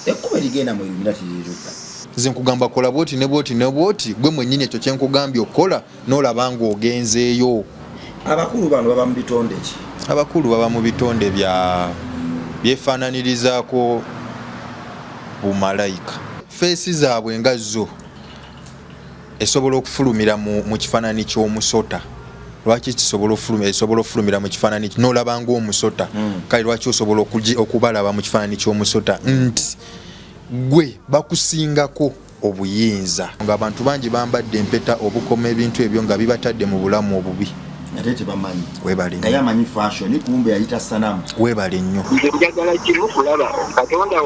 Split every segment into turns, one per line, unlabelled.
ekkuba ligenda mu Illuminati liruka
nze nkugamba kola bwoti ne bwoti ne bwoti gwe mwennyini ekyo kye nkugambye okola n'olaba ng'ogenzeeyo.
Abakulu bano baba mu bitonde ki?
Abakulu baba mu bitonde byefaananirizaako bumalayika. Feesi zaabwe nga zo esobola okufulumira mu kifaananyi ky'omusota. Lwaki kisobola ofulumira mu kifaananyi n'olaba ng'omusota kale lwaki osobola okubalaba mu kifaananyi ky'omusota nti gwe bakusingako obuyinza ng'abantu bangi bambadde empeta obukoma ebintu ebyo nga bibatadde mu bulamu obubi.
Ate tebamanyi.
Weebale
naye amanyi fashion kumbe yayita sanamu.
Weebale nnyo.
Nze njagala kimu kulaba Katonda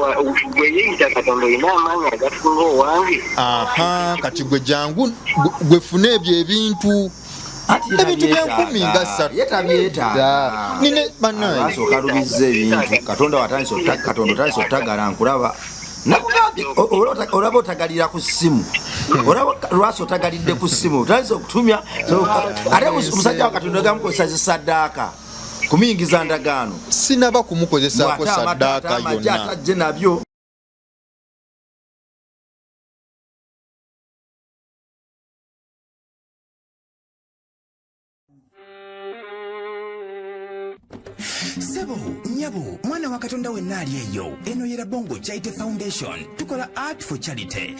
gwe yeeyita Katonda olina amaanyi agasinga owange.
Aha kati gwe jangu gwe funa ebyo ebintu ebintu bya 10
yetabyetaaga
nine banaye
asooka lubiza ebintu Katonda watandise ottagala nkulaba olaba otagalira ku ssimu lwasi otagalidde ku ssimu otandise okutumya ate omusajja wa Katonda gamukozesa zisaddaaka kumuyingiza ndagaano
sinaba kumukozesaako saddaaka yonna
atajje nabyo.
Sebo, nyabo, mwana wa Katonda wenna ali eyo. Eno yera Bongo Charity Foundation. Tukola art for charity.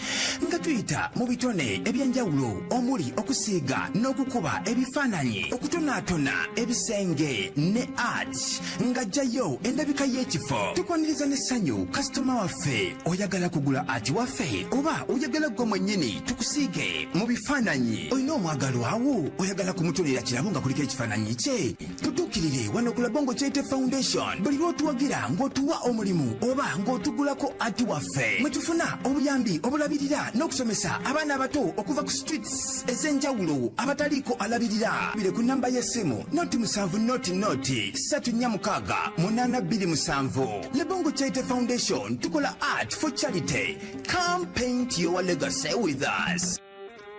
Nga tuyita mu bitone ebyenjawulo omuli okusiiga n'okukuba ebifaananyi, okutonaatona ebisenge ne art. Nga jjayo endabika y'ekifo. Tukwaniriza n'essanyu kasitoma waffe oyagala kugula art waffe oba oyagala gwe mwennyini tukusiige mu bifaananyi. Olina omwagalo awo oyagala kumutonera kirabo nga kuliko ekifaananyi kye. Tutuukirire wano ku Bongo Charity Foundation. Buli lw'otuwagira ng'otuwa omulimu oba ng'otugulako ati waffe mwe tufuna obuyambi obulabirira n'okusomesa abaana abato okuva ku streets ez'enjawulo abataliiko alabirira. Bire ku namba y'essimu noti 7 noti 346 Le Bongo Charity Foundation tukola art for charity. Come paint your legacy with us.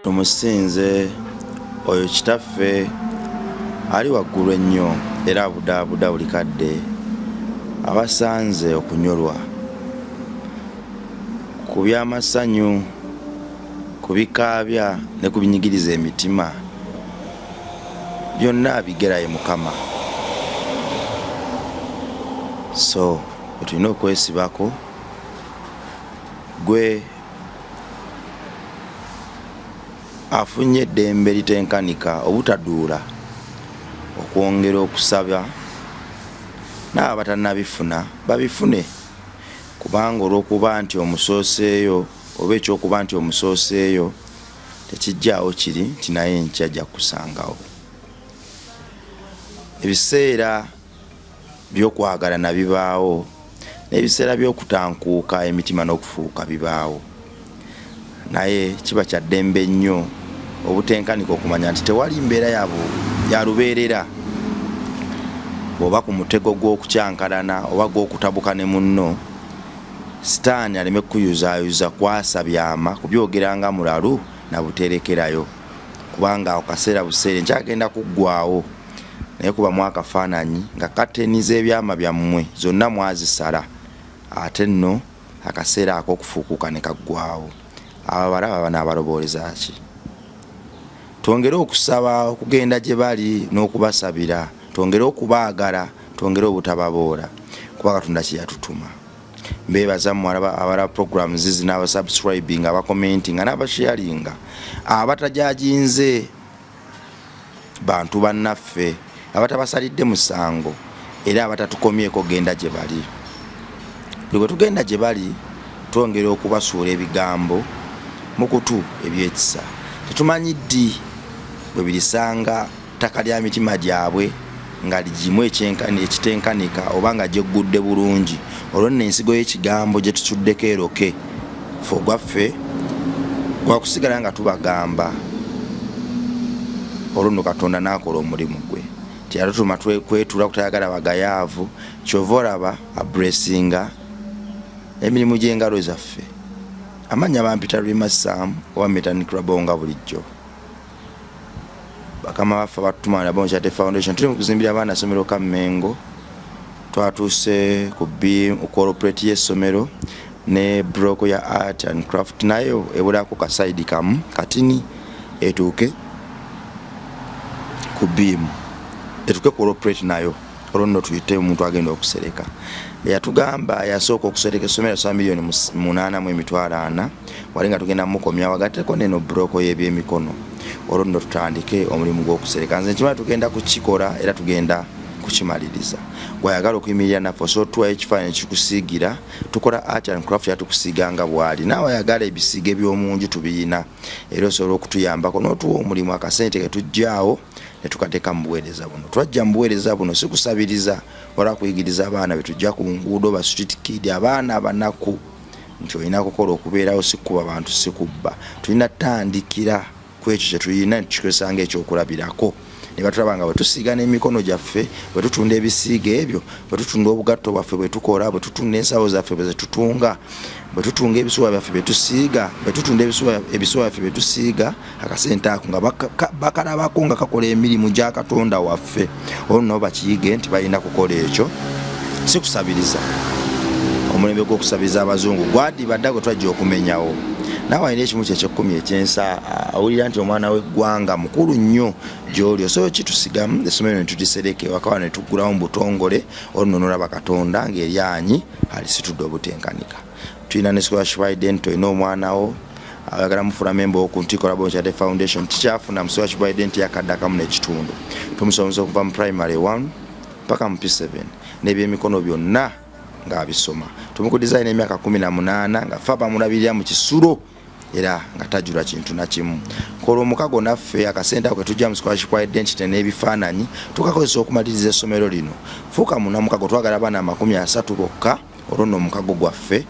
Tumusinze oyo kitaffe ali waggulu ennyo era abudaabuda buli kadde abasanze okunyolwa ku by'amasanyu ku bikaabya ne ku binyigiriza emitima byonna bigerayo Mukama. So tulina okwesibako gwe afunye eddembe litenkanika obutaduula okwongera okusaba n'abatannabifuna babifune kubanga olw'okuba nti omusooseeyo oba ekyokuba nti omusooseeyo tekijjaawo kiri nti naye nkyajja kusangawo. Ebiseera by'okwagala na bibaawo n'ebiseera by'okutankuuka emitima n'okufuuka bibaawo, naye kiba kya ddembe nnyo obutenkanika okumanya nti tewali mbeera ya lubeerera bw'oba ku mutego gw'okukyankalana oba gw'okutabuka ne munno sitaani aleme kukuyuzaayuza kwasa byama kubyogeranga mulalu na buterekerayo kubanga awo kaseera buseere nkyagenda kuggwaawo naye kuba mwakafaananyi nga kateniza ebyama byammwe zonna mwazisala ate nno akaseera ak'okufuukuka ne kaggwaawo. Ababala baba n'abalobooleza ki? Twongere okusaba okugenda gye bali n'okubasabira, twongere okubaagala, twongere obutababoola kuba Katonda kye yatutuma. Mbeebaza mmwe abala programs zizi n'abasubscribing, abakomentinga n'abasharinga, abatajajinze bantu bannaffe, abatabasalidde musango era abatatukomyeko genda gye bali. Bwe tugenda gye bali twongere okubasuula ebigambo mukutu ebyekisa. Tetumanyi ddi bwe birisanga ttaka lya mitima gyabwe nga ligimu ekitenkanika oba nga gyeggudde bulungi olwo nno ensigo y'ekigambo gye tutuddeko eroke ffe ogwaffe gwakusigala nga tubagamba olwo nno Katonda n'akola omulimu gwe teyatutuma kwetula kutayagala bagayaavu kyova olaba abulesinga emirimu gy'engalo zaffe. Amanya bampita Rimasam oba Metanikra Bonga bulijjo. Bakama baffe batutuma na Bongo Charity Foundation tuli mu kuzimbira abaana essomero Kamengo. Twatuuse ku corporate y'essomero ne broko ya art and craft nayo ebulako kasaidi kamu katini etuuke ku beam etuuke cooperate nayo olwo tuyite omuntu agenda okusereka yatugamba yasooka okusereka essomero sa milioni 8.4 walinga tugenda mukomya wagateko neno broko y'ebyemikono olwo tutandike omulimu gw'okusereka nze nkimanyi tugenda kukikola era tugenda kukimaliriza gwayagala okuyimirira naffe so tuwa ekifaananyi kikusiigira tukola art and craft yatukusiiganga bwali naawe ayagala ebisiige eby'omunju tubiyina era osobola okutuyambako n'otuwa omulimu akasente ke tujjaawo ne tukateeka mu buweereza buno twajja mu buweereza buno sikusabiriza wala kuyigiriza abaana betujja ku nguudo ba street kid abaana abanaku nti olina kukola okubeerawo sikuba abantu sikubba tulina tandikira ku ekyo kye tulina tukikozesa ng'ekyokulabirako ne batulabanga bwe tusiiga n'emikono gyaffe bwe tutunda ebisiige ebyo bwe tutunda obugatto bwaffe bwe tukola bwe tutunda ensawo zaffe bwe tutunga bwe tutunga ebisuwa byaffe bye tusiiga bwe tutunda ebisuwa byaffe bye tusiiga akasente ako nga bakalabako nga kakola emirimu gya Katonda waffe olwo nabo bakiyige nti balina kukola ekyo si kusabiriza omulembe gw'okusabiriza abazungu gwadibadde gwe twajja okumenyawo naawe alina ekimu kyekyekumi ekyensa awulira nti omwana w'eggwanga mukulu nnyo gy'oli osobola kitusigamu essomero ne tulisereke wakawa ne tuggulawo mu butongole olwo nolaba Katonda ng'eryanyi alisitudde obutenkanika tulina ne scholarship identity olina omwanawo ayagala mufuna memba oku Ntiko Labour Charity Foundation tikyafuna mu scholarship identity yakadde akamu n'ekitundu tumusomesa okuva mu primary 1 paka mu P7 n'ebyemikono byonna ng'abisoma tumuku design emyaka 18 nga fa bamulabirira mu kisulo era nga tajula kintu na kimu kola omukago naffe akasente ako tujja mu scholarship identity n'ebifaananyi tukakozesa okumaliriza essomero lino fuuka munamukago twagala abaana 30 bokka olwo nno omukago gwaffe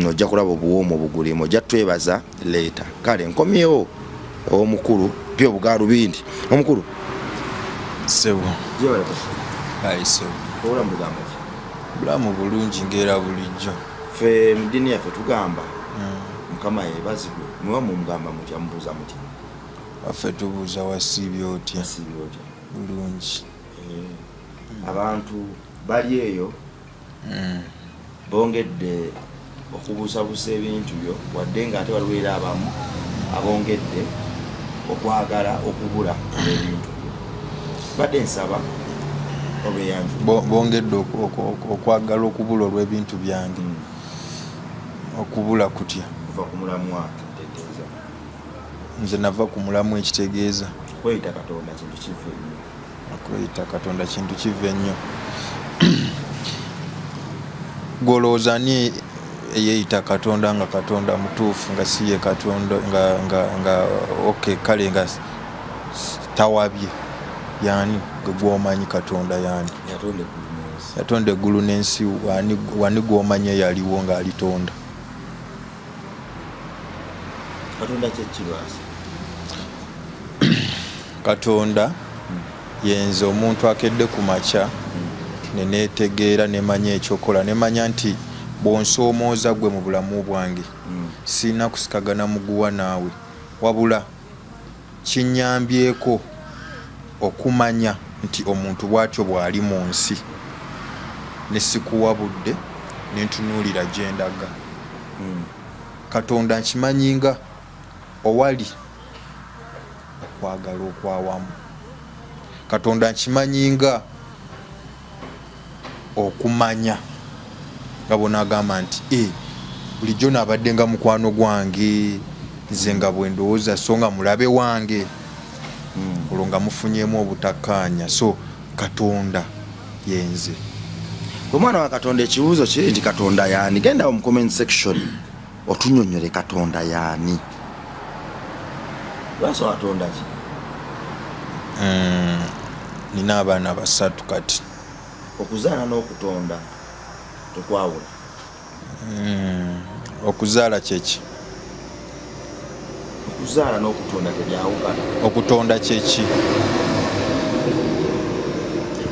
ojja kulaba obuwoomu obugulimu ojja twebaza leeta kale nkomyewo omukulu pyo Bugalubindi omukulu
sebo ayi sebo
kola mugamba
bulamu bulungi ngera bulijjo
fe mudini yaffe tugamba mukama yebazibwe mwe mumugamba mutya mubuuza mutya
affe tubuuza wasiibye otya bulungi
abantu bali eyo bongedde okubuusabuusa ebintu byo wadde nga ate waliwo era abamu abongedde okwagala okubula ebintu badde nsaba
bongedde okwagala okubula olw'ebintu byange okubula kutya nze nava ku mulamu ekitegeeza
kweyita Katonda kintu kiva ennyo
okweyita Katonda kintu kiva ennyo golooza ani eyeeyita Katonda nga Katonda mutuufu nga si ye Katonda nga okay kale nga tawabye yani gwomanyi Katonda yani yatonda eggulu n'ensi wani gwomanye yaliwo ng'alitonda
Katonda kyekirwasa
Katonda yenze omuntu akedde ku makya neneetegeera nemanya ekyokola nemanya nti bw'onsoomooza gwe mu bulamu bwange sirina kusikagana muguwa naawe wabula kinyambyeko okumanya nti omuntu bw'atyo bw'ali mu nsi ne sikuwabudde ne ntunuulira gye ndaga Katonda nkimanyinga owali okwagala okwawamu Katonda nkimanyinga okumanya nga bonagamba nti bulijjo naabadde nga mukwano gwange nze nga bwe ndowooza so nga mulabe wange olwo nga mufunyemu obutakkaanya so Katonda yenze
omwana wa Katonda ekibuuzo kiri nti Katonda yaani genda mu comment section otunyonyole Katonda yaani lwasa Katonda ki
nina abaana 3 kati
okuzaala n'okutonda tekwawula
okuzaala kyeki
okuzaala n'okutonda tebyawukana
okutonda kyeki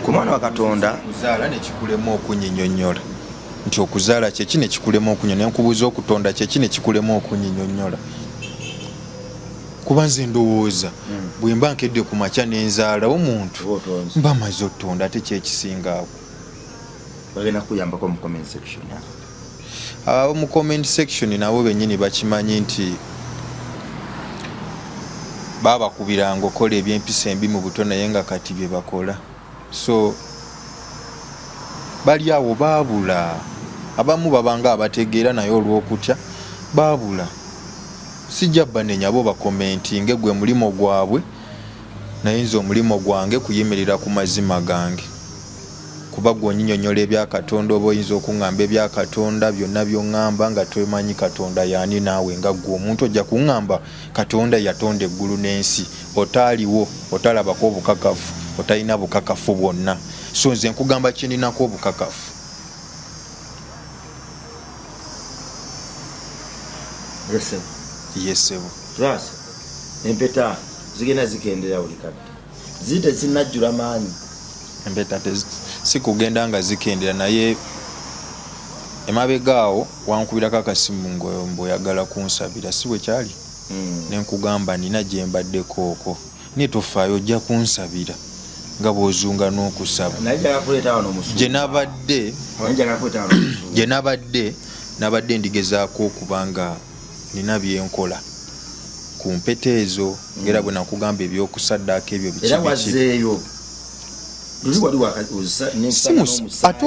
ku mwana wa Katonda
okuzaala nekikulema okunyinyonnyola nti okuzaala kyeki nekikulema okunyonyola nkubuuza okutonda kyeki nekikulema okunyinyonnyola kuba nze ndowooza bwe mba nkedde ku makya n'enzaala omuntu mba maze otonda ate kyekisinga awo
bagenda kuyambako mu comment section
mu comment section nabo bennyini bakimanyi nti babakubiranga okola ebyempisa embi mu buto naye nga kati bye bakola. So bali awo baabula, abamu babanga abategeera naye olw'okutya baabula. Sijja banenya bo bakomentinge gwe mulimo gwabwe, naye nze omulimo gwange kuyimirira ku mazima gange. Kuba gw'onyinyonyola ebya Katonda oba oyinza okuŋŋamba ebya Katonda byonna by'oŋŋamba nga tomanyi Katonda yaani naawe nga ggwe omuntu ojja kuŋŋamba Katonda yatonda eggulu n'ensi, otaaliwo, otalabako obukakafu, otalina bukakafu bwonna. So nze nkugamba kyeninako obukakafu. Yesebo.
Rasa. Empeta zigenda zikendera buli kadde. Zite zinnajjula maanyi.
Empeta si kugenda nga zikendera naye emabegaawo wankubirako akasimu ng'oyagala kunsabira si bwe kyali. Ne nkugamba nina gye mbaddeko okwo. Naye tofaayo ojja kunsabira nga bw'ozunga n'okusaba. Gye nabadde ndigezaako okubanga nina byenkola ku mpeta ezo ngera bwe nakugamba ebyokusaddaako ebyo
bikibikiyo.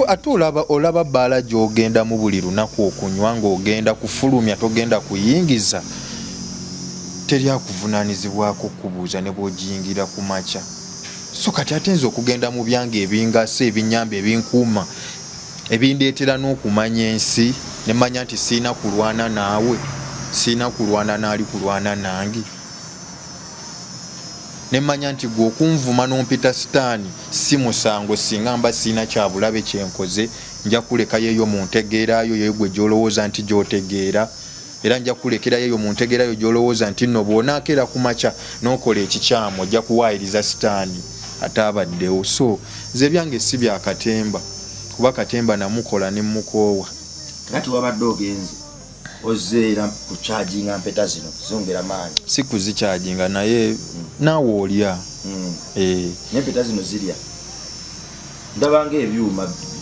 Ate olaba bbaala gy'ogenda mu buli lunaku okunywa ng'ogenda kufulumya togenda kuyingiza, teri akuvunaanizibwako kubuuza ne bw'ogiyingira ku makya. So kati ate nze okugenda mu byange ebingasa ebinyamba ebinkuuma ebindeetera n'okumanya ensi ne manya nti siina kulwana naawe, siina kulwana n'ali kulwana nange, ne manya nti gwe okunvuma n'ompita sitaani si musango singa mba siina kyabulabe kyenkoze, nja kulekayo eyo mu ntegeerayo yeyo gwe gy'olowooza nti gy'otegeera, era nja kulekerayo eyo mu ntegeerayo gy'olowooza nti nno bw'onaakeera ku makya n'okola ekikyamu ojja kuwaayiriza sitaani ataabaddewo. So nze byange si bya Katemba, kuba Katemba namukola ne mukoowa.
Kati wabadde ogenze ozeera ku charginga mpeta zino zongera maanyi.
Si kuzikyajinga naye naawe olya.
N'empeta zino zirya. Ndabanga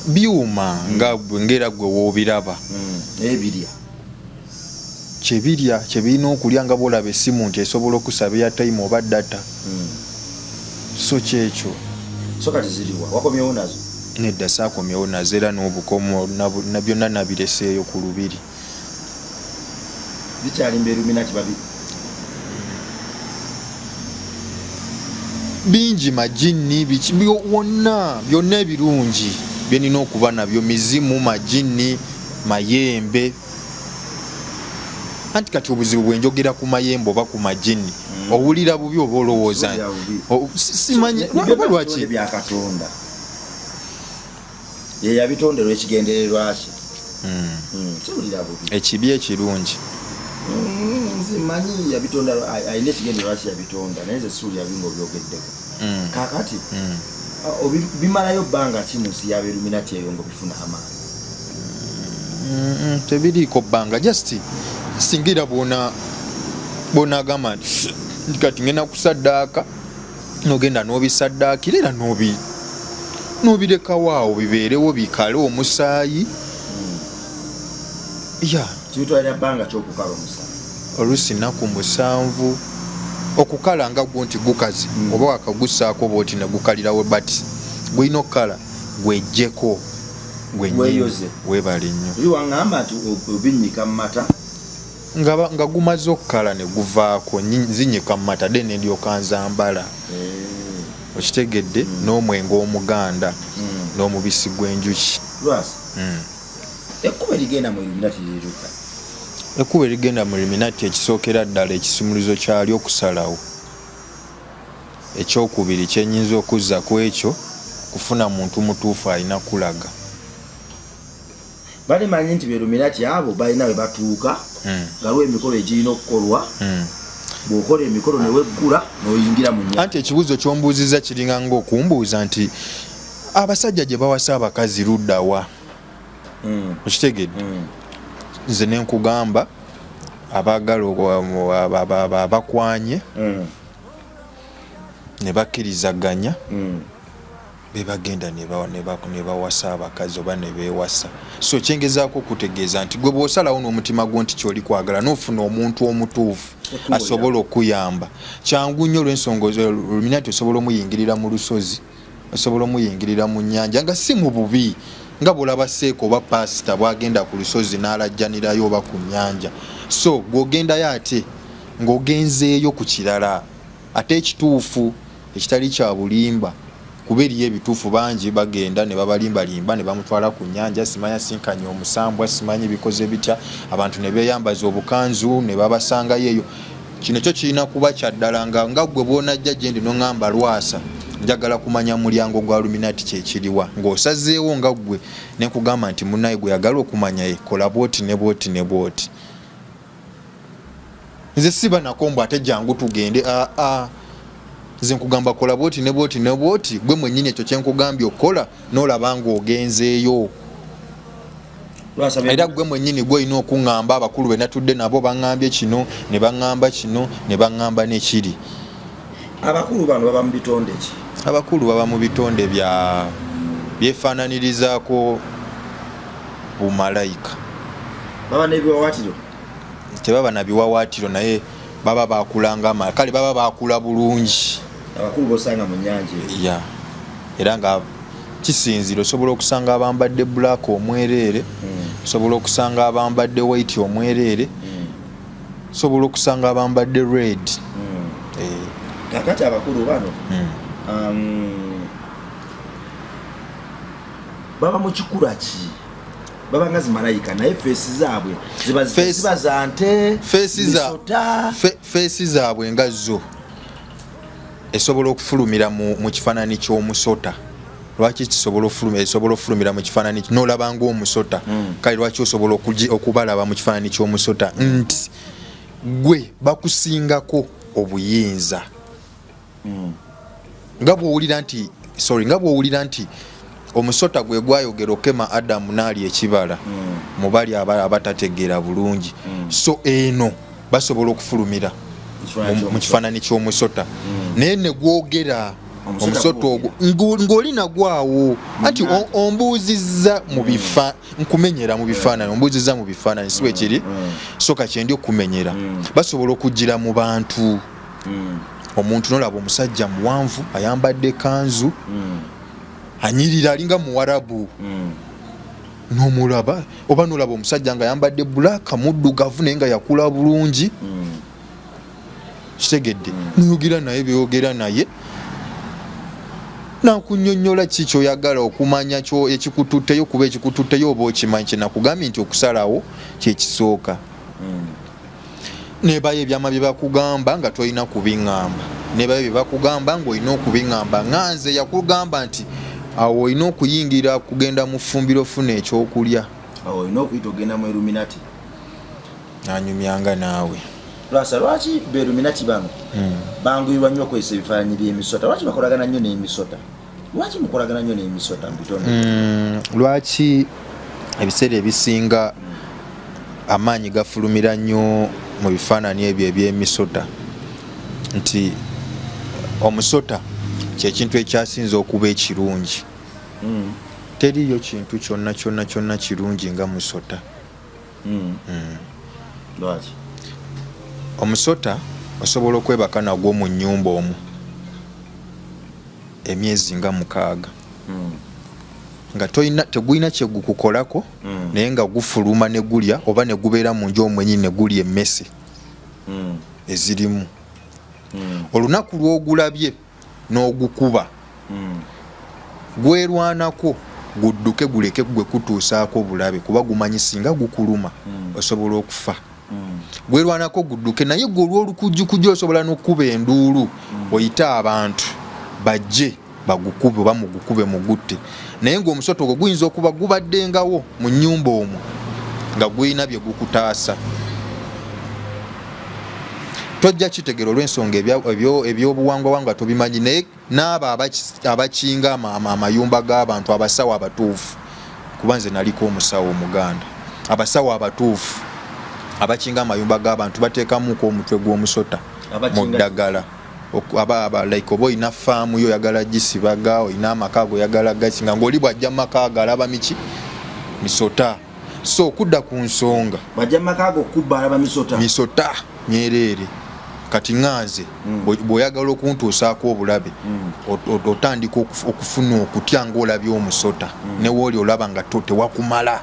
byuma nga ngera gwe woobiraba.
Naye birya.
Kye birina okulya nga bw'olaba essimu nti esobola okusaba airtime oba data. So kyekyo.
So kati ziriwa wakomyewo nazo?
Nedda saakomyewo nazo era n'obukomo na byonna nabireseeyo ku lubiri.
Bikyali mbeeruminati babiri.
Bingi majini byonna ebirungi byenina okuba nabyo, mizimu, majini, mayembe. Anti kati obuzibu bwenjogera ku mayembe oba ku majini owulira bubi oba olowooza simanyi lwaki
bya Katonda ye yabitonderwa ekigendererwa kye.
Ekibi ekirungi
nze manyi yabitonda ayina ekigendererwa kye yabitonda naye nze suuli yabinga obyogeddeko. Kakati bimalayo bbanga ki mu nsi y'abeeruminati eyo ng'obifuna amaanyi?
Tebiriiko bbanga, just singira bw'onaagamba nti kati ngenda kusaddaaka n'ogenda n'obisaddaakira era n'obirekawo awo bibeerewo bikale omusaayi.
Kibitwalira bbanga ky'okukala omusaayi?
Oluusi nnaku 7 okukala nga gwo nti gukazi oba wakagussaako bw'oti ne gukalirawo, but gulina okukala gwejjeko
weeyoze.
Weebale nnyo.
Oli waŋŋamba nti obinnyika mu mata
nga gumaze okukala ne guvaako nzinyika mu mata de ne ndyoka nzambala. Okitegedde n'omwenge omuganda n'omubisi gw'enjuki.
Ekkubo erigenda mu Illuminati liruka?
Ekkubo erigenda mu Illuminati ekisookera ddala ekisumulizo kyalyo okusalawo. Ekyokubiri kyenyinza okuzza ku ekyo kufuna muntu mutuufu alina kulaga.
Balimanyi nti Illuminati abo balina we batuuka galiwo emikolo egirina okukolwa. Bw'okola emikolo ne weggula n'oyingira mu nnyanja.
Anti ekibuuzo ky'ombuuziza kiringa ng'okumbuuza nti abasajja gye bawasa abakazi luddawa? Okitegedde? Nze ne nkugamba abaagala abakwanye ne bakkirizaganya bebagenda ne bawasa abakazi oba ne beewasa. So kyengezaako okutegeeza nti gwe bw'osalawo n'omutima gwo nti ky'oli kwagala n'ofuna omuntu omutuufu asobola okuyamba, kyangu nnyo olw'ensonga Illuminati osobola omuyingirira mu lusozi, osobola omuyingirira mu nnyanja nga si mu bubi, nga bw'olaba Seeko oba pasita bw'agenda ku lusozi n'alajjanirayo oba ku nnyanja. So gw'ogendayo ate ng'ogenzeeyo ku kirala ate ekituufu ekitali kya bulimba, kuba eriyo ebituufu bangi bagenda ne babalimbalimba ne bamutwala ku nnyanja, simanya sinkanye omusambwa, simanyi bikoze bitya, abantu ne beeyambaza obukanzu ne babasangayo eyo. Kino kyo kirina kuba kyaddala nga gwe bw'onajja gye ndi n'oŋŋamba Lwasa njagala kumanya mulyango gwa Illuminati kyekiriwa, ng'osazeewo nga ggwe ne nkugamba nti munnaye gwe yagala okumanya kola bwoti ne bwoti ne bwoti. Nze siba nakombo ate jangu tugende, nze nkugamba kola bwoti ne bwoti ne bwoti, gwe mwennyini ekyo kye nkugambye okola n'olaba ng'ogenzeeyo. Era gwe mwennyini gwe olina okuŋŋamba abakulu be natudde nabo baŋŋambye kino ne baŋŋamba kino ne baŋŋamba n'ekiri.
Abakulu bano baba mu bitonde ki?
Abakulu baba mu bitonde byefaananirizaako bumalayika.
Baba n'ebiwawaatiro?
Tebaba na biwawaatiro naye baba bakulanga kale baba bakula bulungi.
Abakulu bosanga mu nnyanja.
Ya. Era nga kisinziro osobola okusanga abambadde black omwereere, osobola okusanga abambadde white omwereere, osobola okusanga abambadde red.
Kakati abakulu bano baba mu kikula ki? Baba nga zimalayika naye feesi zaabwe ziba za nte,
feesi zaabwe nga zo esobola okufulumira mu kifaananyi ky'omusota. Lwaki kisobola ofulumira mu kifaananyi n'olaba ng'omusota? Kale lwaki osobola okubalaba mu kifaananyi ky'omusota? Nti gwe bakusingako obuyinza. Nga bw'owulira nti omusota gwe gwayogera okema Adamu n'ali ekibala mu bali abatategeera bulungi. So eno basobola okufulumira mu kifaananyi ky'omusota, naye ne gwogera omusota ogwo ng'oli nagwawo anti ombuuzizza mu nkumenyera mu bifaananyi, ombuuzizza mu bifaananyi si bwe kiri. So kakyendi okumenyera basobola okujjira mu bantu. Omuntu n'olaba omusajja muwanvu ayambadde kanzu anyirira alinga Muwarabu, n'omulaba oba n'olaba omusajja nga ayambadde bbulaaka muddugavu naye nga yakula bulungi, kitegedde n'oyogera naye byogera naye nakunnyonnyola ki kyoyagala okumanya ekikututteyo, kuba ekikututteyo oba okimanyi. Kyenakugambye nti okusalawo kyekisooka. Nebayo ebyama bye bakugamba nga tolina kubiŋŋamba, nebayo bye bakugamba ng'olina okubiŋŋamba. Nganze yakugamba nti awo olina okuyingira kugenda mu ffumbiro ofuna ekyokulya.
Awo olina okuyita ogenda mu Illuminati.
Anyumyanga naawe.
Lwasa lwaki be Illuminati bano banguyirwa nnyo okozesa ebifaananyi by'emisota? Lwaki bakolagana nnyo n'emisota? Lwaki mukolagana nnyo n'emisota mu bitonde?
Lwaki ebiseera ebisinga amaanyi gafulumira nnyo mu bifaananyi ebyo eby'emisota? Nti omusota kyekintu ekyasinza okuba ekirungi. Teriyo kintu kyonna kirungi nga musota.
Lwaki?
Omusota osobola okwebaka nagwo mu nnyumba omwo emyezi nga 6 nga tegulina kye gukukolako, naye nga gufuluma ne gulya oba ne gubeera mu nju omwenyi ne gulya emmese ezirimu. Olunaku lw'ogulabye n'ogukuba gwerwanako gudduke guleke gwe kutuusaako bulabe, kuba gumanyi singa gukuluma osobola okufa. Gwerwanako gudduke, naye gwe olw'olukujjukujju osobola n'okkuba enduulu oyite abantu bajje bagukube oba mugukube mugutte. Naye ng'omusota ogwo guyinza okuba gubaddengawo mu nnyumba omwo nga gulina bye gukutaasa. Tojja kitegera olw'ensonga ebyobuwangwa tobimanyi, naye n'abo abakinga amayumba g'abantu, abasawo abatuufu, kuba nze naliko omusawo Omuganda, abasawo abatuufu abakinga amayumba g'abantu bateekamuko omutwe gw'omusota mu ddagala like oba oyina faamu yo oyagala gisibaga oyina amaka ago oyagala gasinga ng'oli bw'ajja mu maka ago alaba miki misota. So okudda ku nsonga
bw'ajja mu maka ago okubba alaba misota
Nyerere kati ŋŋanze bw'oyagala okuntuusaako obulabe otandika okufuna okutya ng'olabye omusota ne wooli olaba nga tewakumala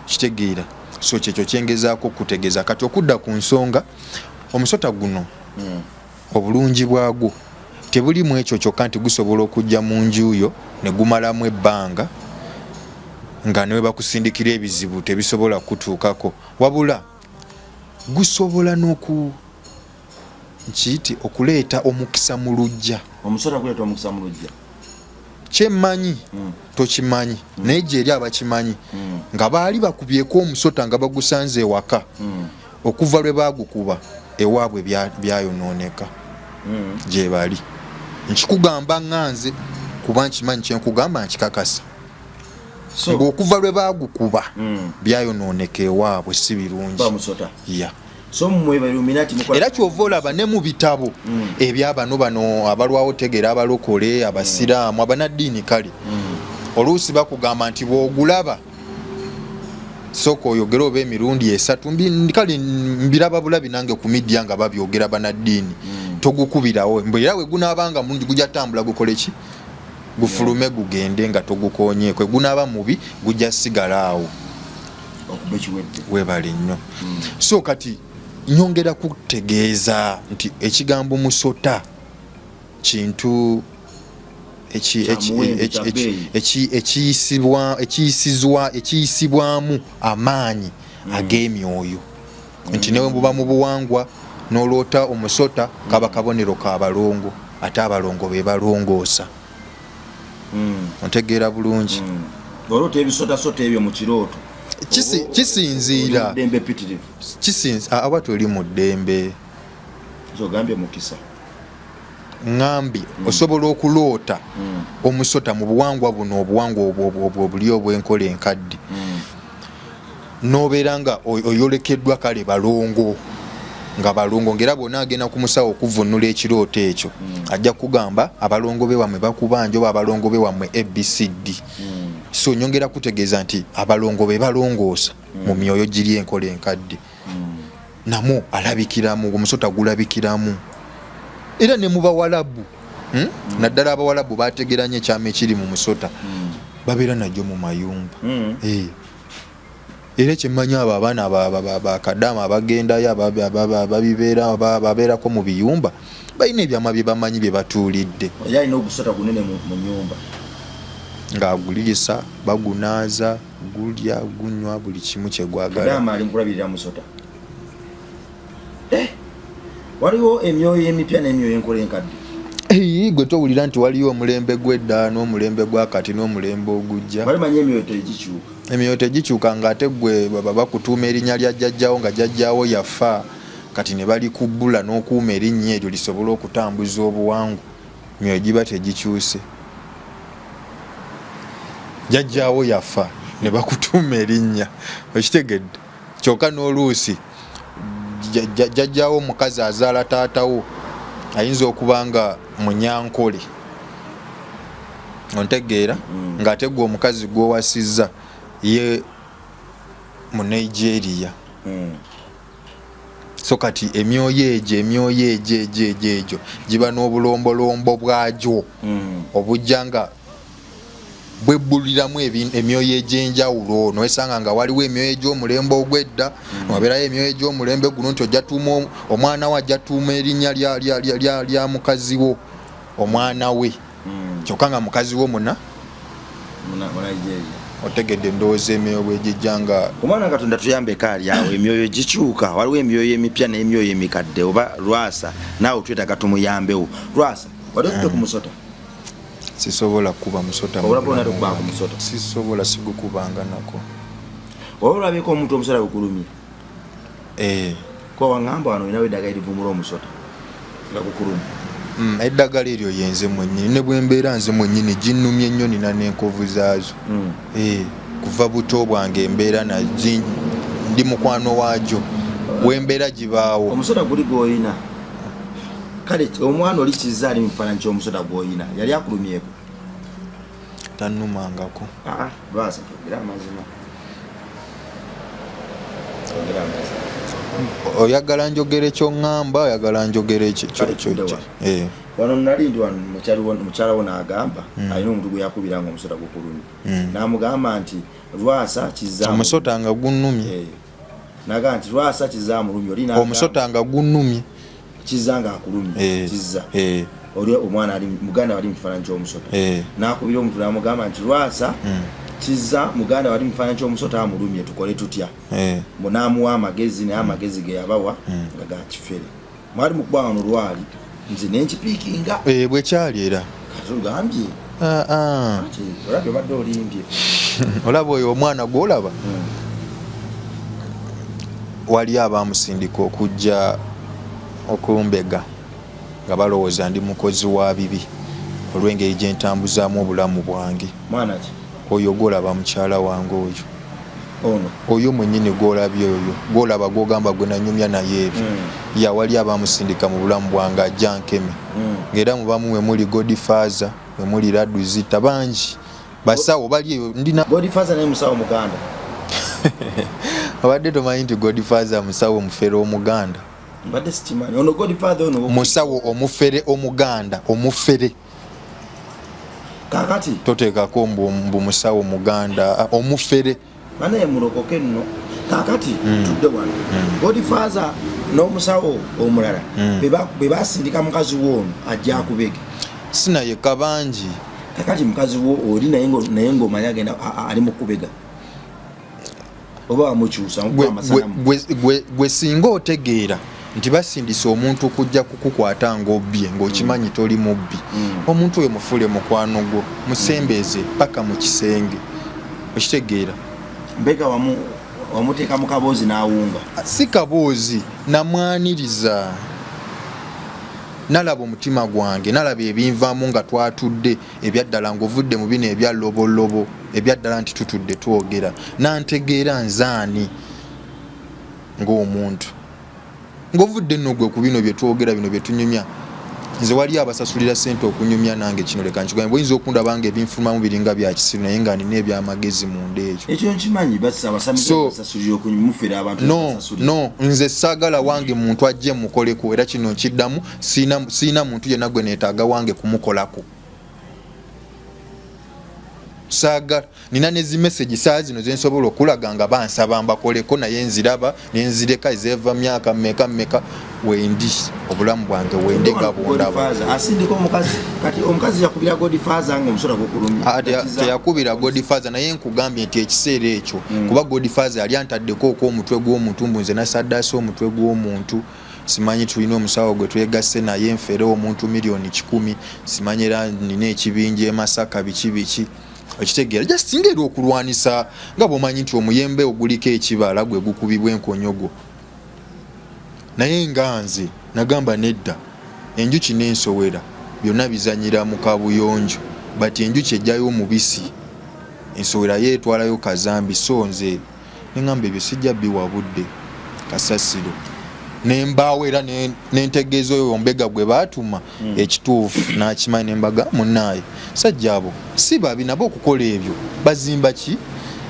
kitegeera. So kyekyo kyengezaako okutegeeza kati okudda ku nsonga omusota guno obulungi bwagwo tebuli mu ekyo kyokka nti gusobola okujja mu nju yo ne gumalamu ebbanga nga ne bakusindikira ebizibu tebisobola kutuukako, wabula gusobola nkiyite okuleeta omukisa mu luggya.
Omusota kuleeta omukisa mu luggya
kyemmanyi tokimanyi naye gye eri abakimanyi nga baali bakubyeko omusota nga bagusanze ewaka okuva lwe bagukuba ewaabwe byayonooneka gye bali. Nkikugamba ŋŋanze kuba nkimanyi kyenkugamba nkikakasa ng'okuva lwe bagukuba byayonooneka ewaabwe si birungi. Era kyova olaba ne mu bitabo ebyabano abalwawo tegera abalokole abasiraamu abanaddiini kale oluusi bakugamba nti bw'ogulaba sooka oyogera oba emirundi 3 kale mbiraba bulabi nange ku midiya nga babyogera banaddiini togukubirawo era we gunaabanga mulungi gujja tambula gukole ki gufulume gugende nga togukonyeeko gunaaba mubi gujja sigala awo webale nnyo. So kati nyongera kutegeeza nti ekigambo musota kintu ekiyisibwamu amaanyi ag'emyoyo nti newe buba mu buwangwa n'oloota omusota kaba kabonero ka balongo ate abalongo be balongoosa. Ontegeera bulungi.
Olota ebisota ebyo mu kirooto
kisinziira aba toli mu ddembe
zogambye mukisa
ŋŋambye osobola okuloota omusota mu buwangwa buno obuwangwa obuli obw'enkola enkadde n'obeera nga oyolekeddwa kale balongo nga balongo ngera bwonna agenda ku musawo okuvunula ekirooto ekyo ajja kugamba abalongo be wammwe bakubanja oba abalongo be wammwe ABCD. So nyongera kutegeeza nti abalongo be balongoosa mu myoyo giri enkola enkadde namo alabikiramu omusota gulabikiramu era ne mu bawalabu naddala abawalabu bategeranye ekyama ekiri mu musota babeera najjo mu mayumba. Era kyemmanyi abo abaana bakadaama abagendayo babeerako mu biyumba balina ebyama bye bamanyi bye batuulidde.
Alina ogusota gunene mu nyumba
ng'agulirisa bagunaaza gulya gunywa buli kimu kyegwagala.
Kadaama ali mukulabirira musota. Waliwo emyoyo emipya n'emyoyo enkola enkadde.
Gwe towulira nti waliwo omulembe gw'edda n'omulembe gwakati n'omulembe ogujja.
Balimanya emyoyo tegikyuka.
Emyoyo tegikyuka ng'ate gwe bakutuuma erinnya lya jjajjaawo nga jjajjaawo yafa kati ne balikubbula n'okuuma erinnya eryo lisobole okutambuza obuwangwa. Emyoyo giba tegikyuse. Jjajjaawo yafa ne bakutuuma erinnya okitegedde kyokka n'oluusi jjajjaawo omukazi azaala taatawo ayinza okuba nga munyankole ontegeera ng'ate gwe omukazi gw'owasizza ye mu Nigeria. So kati emyoyo egyo giba n'obulombolombo bwagyo obujja nga bwebbuliramu emyoyo egy'enjawulo noesanga nga waliwo emyoyo egy'omulembe ogw'edda wabeerayo emyoyo egy'omulembe guno nti ojja tuuma omwana we ajja tuuma erinnya lya mukazi wo omwana we kyokka nga mukazi wo muna otegedde ndowooza emyoyo bwegijja nga
omwana Katonda tuyambeko ali awo emyoyo gikyuka waliwo emyoyo emipya n'emyoyo emikadde oba Lwasa naawe twetaaga tumuyambewo. Lwasa wali okute ku musota
sisobola kuba musota sisobola sigukubanga nako
olabeko omuntu omusota gukulumye ko wangamba wano inawe eddagala erivumula omusota nga gukulumye.
Eddagala eryo yenze mwennyini ne bwembeera nze mwennyini ginnumye ennyo nina n'enkovu zaazo kuva buto bwange embeera ndi mukwano waagyo wembeera gibaawo.
Omusota guli gw'olina kale omwana oli kizza ali mu kifaananyi ky'omusota gw'oyina yali akulumyeko
tannumangako
lwasa togera amazima
oyagala njogere kyoŋŋamba oyagala njogere
wano nali ndi wano mukyala wo n'agamba alina omuntu gwe yakubiranga omusota gukulumye n'amugamba nti lwasa kizza
omusota nga gunnumye
n'agamba nti lwasa kizza mulumye
omusota nga gunnumye
kizza nga akulumye kizza oli omwana ali muganda wali mu kifaananyi ky'omusota n'akubira omuntu n'amugamba nti lwasa kizza muganda wali mu kifaananyi ky'omusota amulumye tukole tutya n'amuwa amagezi naye amagezi ge yabawa nga ga kifere mwali mu kuba wano lwali nze nenkipiikinga
bwe kyali era
kati ogambye olabye obadde olimbye
olaba oyo omwana gw'olaba wali abamusindika okujja okumbega nga balowooza ndi mukozi wa bibi olw'engeri gye ntambuzaamu obulamu bwange
mwana ki
oyo gw'olaba mukyala wange oyo mwennyini gw'olabye oyo gw'olaba gw'ogamba gwe nanyumya naye ebyo yawali abamusindika mu bulamu bwange ajja nkeme ng'era mu bamu we muli Godfather we muli Raduzita bangi basawo bali eyo ndina
Godfather naye musawo muganda
abadde tomanyi nti Godfather musawo omufere omuganda
mbadde sikimanyi ono Godfather ono
musawo omufere omuganda omufere
kakati
toteekako mbu musawo muganda omufere
naye mulokoke nno kakati tudde wano Godfather n'omusawo omulala be basindika mukazi w'ono ajja akubege
sinaye kabangi
kakati mukazi wo oli naye ng'omanya agenda ali mu kubega oba wamukyusa
gwe singa otegeera nti basindisa omuntu okujja kukukwata ng'obbye ng'okimanyi toli mubbi omuntu oyo mufule mukwano gwo musembeeze paka mu kisenge okitegeera
mbega wamuteeka mu kaboozi n'awunga
si kaboozi namwaniriza nalaba omutima gwange nalaba ebinvaamu nga twatudde ebyaddala ng'ovudde mu bino ebyalobolobo ebyaddala nti tutudde twogera nantegeera nzaani ng'omuntu ng'ovudde nno gwe ku bino bye twogera bino bye tunyumya nze wali abasasulira ssente okunyumya nange kino leka nkigambe oyinza okundaba nga ebinfumamu biringa bya kisiru naye nga nina ebyamagezi munda
ekyo nkimanyi basasulira okunyumufera abantu
no nze saagala wange muntu ajje mukoleko era kino nkiddamu siina muntu yenna gwe neetaaga wange kumukolako saagala nina nezi message saa zino zensobola okulaga nga bansaba mbakoleko naye nziraba nenzireka ezeeva myaka mmeka wendi obulamu bwange wende nga bwondaba
asindika omukazi kati omukazi yakubira Godfather nga omusota gukulumya
teyakubira Godfather naye nkugambye nti ekiseera ekyo kuba Godfather yali antaddeko omutwe gw'omuntu mbu nze nasaddaasa omutwe gw'omuntu simanyi tulina omusawo gwe twegasse naye nfere omuntu miliyoni 100 simanyi era nina ekibinja e Masaka biki okitegeera just ngeri okulwanisa nga bw'omanyi nti omuyembe oguliko ekibala gwe gukubibwa enkonyogo naye nga nze nagamba nedda enjuki n'ensowera byonna bizanyira mu kabuyonjo bati enjuki ejjayo omubisi ensowera yeetwalayo kazambi so nze neŋŋamba ebyo sijja biwabudde kasasiro nembaawo era nentegeeza oyo ombega gwe baatuma ekituufu n'akimanyi nembaga munaaye sajja abo si babi nabo okukola ebyo bazimba ki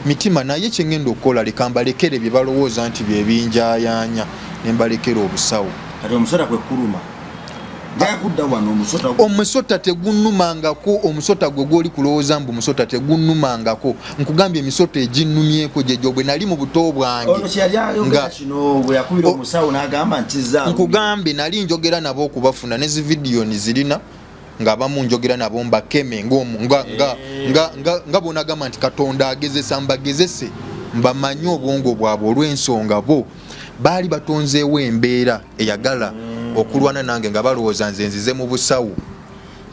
mitima naye kyengenda okukola leka mbalekere bye balowooza nti bye binjayaanya nembalekera obusawo
kati omusota kwe kuluma jakudda wano
omusota tegunnumangako omusota gwe gwoli kulowooza mbu omusota tegunnumangako nkugambye emisota eginnumyeko gyegyo bwe nali mu buto bwange nkugambye nali njogera nabo okubafuna ne zividiyo nizirina nga abamu njogera nabo mbakeme nga bonagamba nti Katonda agezesa mbagezese mbamanye obwongo bwabwe olw'ensonga bo baali batonzeewo embeera eyagala okulwana nange nga balowooza nze nzize mu busawo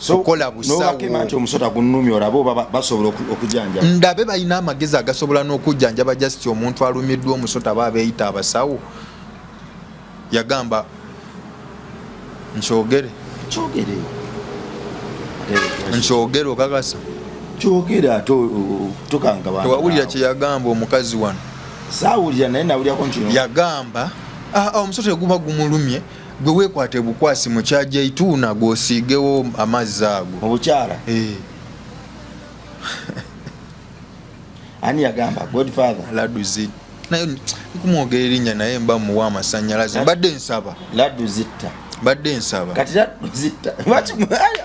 okola busawo
omusota gunnumya olaba basobola okujjanjaba
ndabe balina amagezi agasobola n'okujjanjaba just omuntu alumiddwa omusota baabeeyita abasawo yagamba nkyogere okakasa
kyogera tokanga bantu
tewawulira kye yagamba omukazi wano
saawulira naye nawulyako nkino
yagamba omusota guba gumulumye gwe weekwate bukwasi mu kyaja ituuna gw'osiigewo amazzi ago
mu bukyala ani yagamba Godfather
Laduzita naye kumwogera erinnya naye mba muwa amasannyalaze mbadde nsaba
Laduzita
mbadde nsaba
kati Laduzita lwaki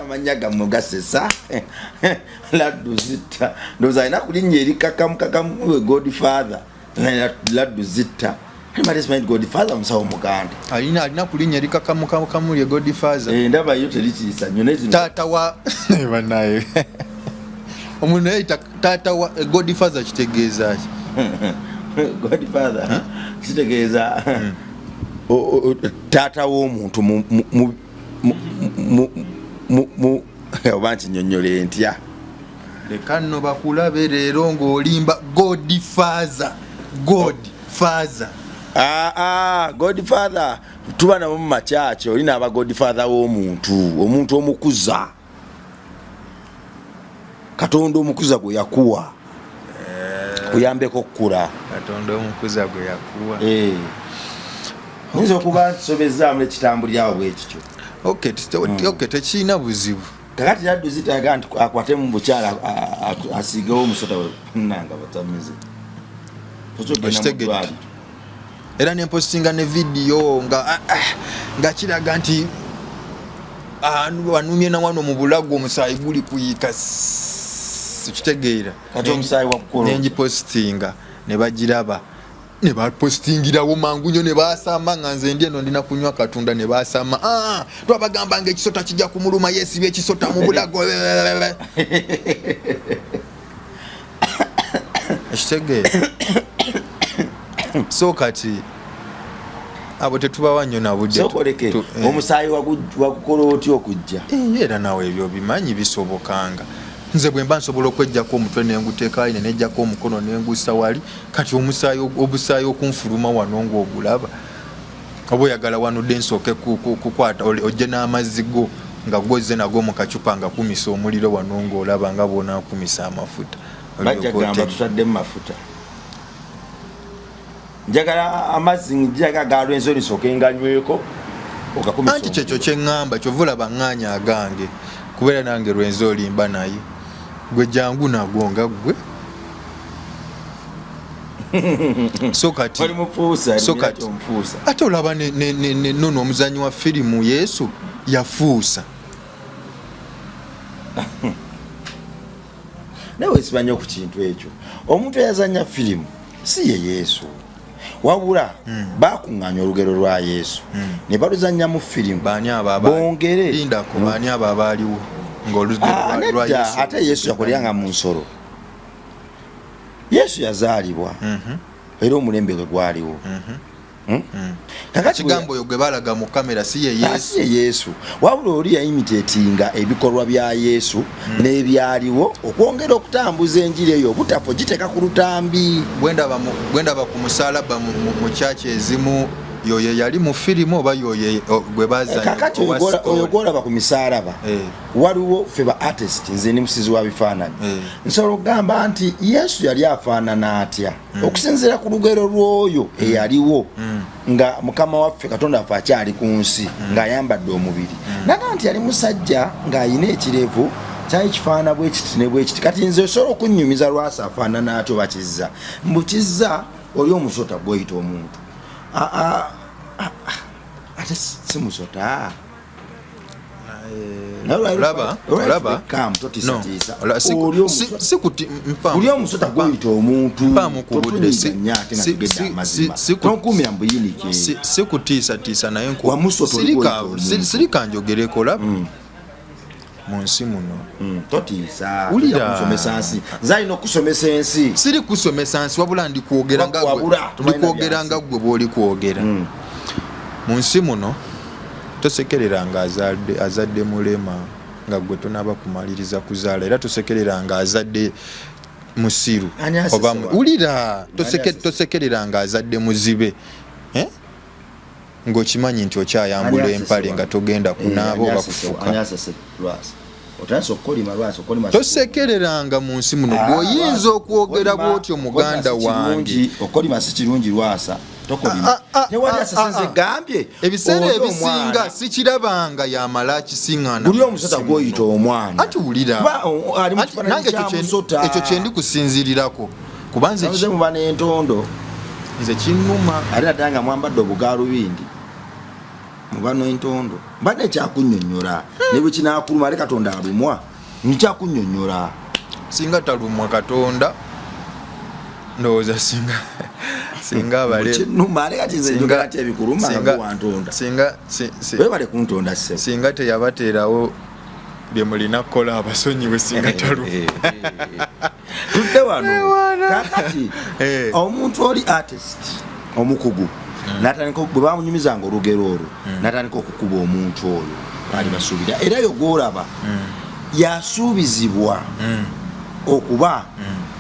amanya gammwe gasesa Laduzita ndowooza alina kulinnya erikakamu Godfather Laduzita Godfather musawo muganda
alina kulinnya erikakamu lye Godfather
ndaba yo terikiyisa nnyo
taata wa banaye omuntu yayita taata wa Godfather kitegeeza ki
Godfather kitegeeza taata w'omuntu oba nkinyonnyole ntya
leka nno bakulabe leero ng'olimba Godfather
Godfather tuba nabo mu makyaki olina aba Godfather omuntu omukuza Katonda omukuza gwe yakuwa kuyambeko okukula
Katonda omukuza gwe yakuwa
nyiza okuba nsobezaamu ekitambulirawo bwekityo
okay tekiina buzibu
kakati Laduzita yagaa nti akwate mu bukyala asiigewo omusota nanga batamize
era nempostinga ne vidiyo nga kiraga nti wanumye na wano mu bulago omusaayi guli kuyika kitegeera
kati omusaayi wakukolo
nengipostinga ne bagiraba ne bapostingirawo mangu nnyo ne baasamba nga nze ndi eno ndina kunywa katunda ne baasamba twabagamba nga ekisota kijja kumuluma yeesibye ekisota mu bulago ekitegeera so kati abo tetubawa nnyo na budde
sokoleke omusaayi wakukola otya okujja
era nawe ebyo bimanyi bisobokanga nze bwe mba nsobola okwejjako omutwe nenguteeka ine nejjako omukono nengusa wali kati obusaayi okunfuluma wano ng'ogulaba oba oyagala wanudde nsooke kukwata ojje n'amazzi go nga gozze nago mu kacupa nga kumisa omuliro wano ng'olaba nga bw'onaakumisa amafuta
bajja gamba tutaddemu mafuta njagala amazzi njaga galwenzo nisooke nganyweko okakumisa
anti kyekyo kye ŋŋamba kyova olaba ŋŋaanya agange kubeera nange lwenzo olimba naye gwe jangu nagwo nga gwe so kati ate olaba nono omuzanyi wa firimu Yesu yafuusa
nawe simanyi ku kintu ekyo omuntu eyazanya firimu si ye Yesu wabula bakuŋŋaanya olugero lwa Yesu ne baluzanya mu firimu bongere
lindako baani abo abaaliwo ng'olugero lwa Yesu
ate Yesu yakolyanga mu nsolo Yesu yazaalibwa era omulembe gwe gwaliwo
kigambo oyo gwe balaga mu kamera si ye
Yesu wabula oli yayimitatinga ebikolwa bya Yesu n'ebyaliwo okwongera okutambuza enjiri eyo obutafo giteeka ku lutambi
bwendaba ku musalaba mu kyaki ezimu yoye yali mu firimu oba yoye gwe bazanya
kakati oyo gwolaba ku misalaba waliwo fe ba artist nze ni musizi wa bifaananyi nsobola okugamba nti Yesu yali afaanana atya okusinziira ku lugero lw'oyo eyaliwo nga mukama waffe Katonda waffe akyali ku nsi ng'ayambadde omubiri naga nti yali musajja ng'ayina ekirevu kyali kifaana bwe kiti ne bwe kiti kati nze osobola okunnyumiza lwasi afaanana atyo bakizza mbukizza oli omusota gw'oyita omuntu ate si musota oli omusota gw'oyita omuntu tonkuumira mbuyinike
sikutiisatiisa naye sirika njogereko laba mu nsi muno
totiisa kusomesa nsi nze alina okusomesa ensi
siri kusomesa nsi wabula ndikwogera nga gwe bw'oli kwogera mu nsi muno tosekereranga azadde mulema nga gwe tonaba kumaliriza kuzaala era tosekereranga azadde musiru oba wulira tosekereranga azadde muzibe ng'okimanyi nti okyayambula empale nga togenda kunaaba oba kufuka tosekereranga mu nsi muno bw'oyinza okwogera bw'otyo muganda wange
okolima si kirungi lwasa tokolima tewali asasenze gambye
ebiseera ebisinga sikirabanga yamala akisiŋŋaana
buli omusota gw'oyita omwana
ati wulira nange ekyo kyendi kusinzirirako kubanze
muba n'entondo
nze kinnuma
ate naddala nga mwambadde obugaalubindi muba n'entondo mba nekyakunnyonnyola ne bwe kinaakuluma ate Katonda alumwa nkyakunnyonnyola
singa talumwa Katonda ndowooza singa singa teyabateerawo bye mulina kukola abasonyiwe singa talumwa
tudde wano kakati omuntu oli artist omukugu natandika bwe bamunyumizanga olugero olwo natandika okukuba omuntu oyo ali basuubira era yo gwolaba yasuubizibwa okuba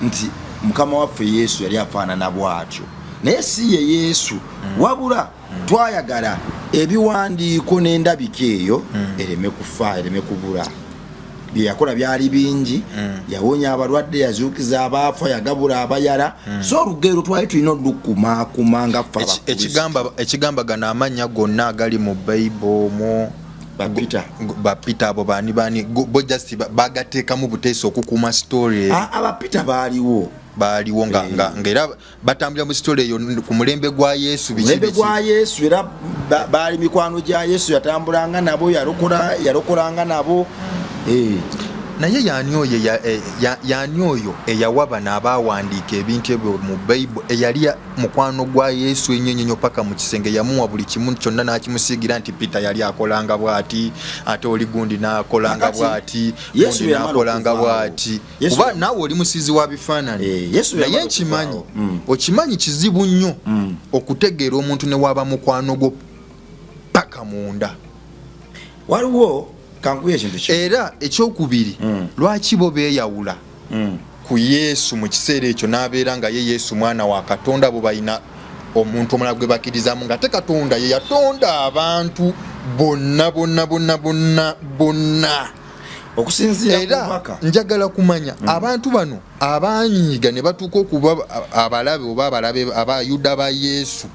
nti Mukama waffe Yesu yali afaanana bw'atyo naye si ye Yesu wabula twayagala ebiwandiiko n'endabika eyo ereme kufa ereme kubula bye yakola byali bingi yawonya abalwadde yazuukiza abaafa yagabula abayala so olugero twali tulina olukumakuma nga ffe
ekigambagana amannya gonna agali mu Bayibuli bapita abo bani bo just bagateekamu buteesi okukuuma story
abapita baaliwo
ng'era batambulira mu story eyo ku mulembe gwa Yesu
Yesu era baali mikwano gya Yesu yatambulanga nabo yalokolanga nabo
naye yani oyo eyawa bano abaawandiika ebintu ebyo mu Bayibuli eyali mukwano gwa Yesu ennyonyo paka mu kisenge yamuwa buli kimu kyonna n'akimusiigira nti Peter yali akolanga bw'ati ate oli gundi n'akolanga bw'ati gundi n'akolanga bw'ati kuba naawe oli musizi wa bifaananyi naye nkimanyi okimanyi kizibu nnyo okutegeera omuntu ne waba mukwano gwo paka munda
waliwo
era ekyokubiri lwaki bo beeyawula ku Yesu mu kiseera ekyo n'abeera nga ye Yesu mwana wa Katonda bo balina omuntu omulala gwe bakkirizamu nga te Katonda ye yatonda abantu bonna
okusinziira
era njagala kumanya abantu bano abanyiiga ne batuuka okuba abalabe oba abayuda ba Yesu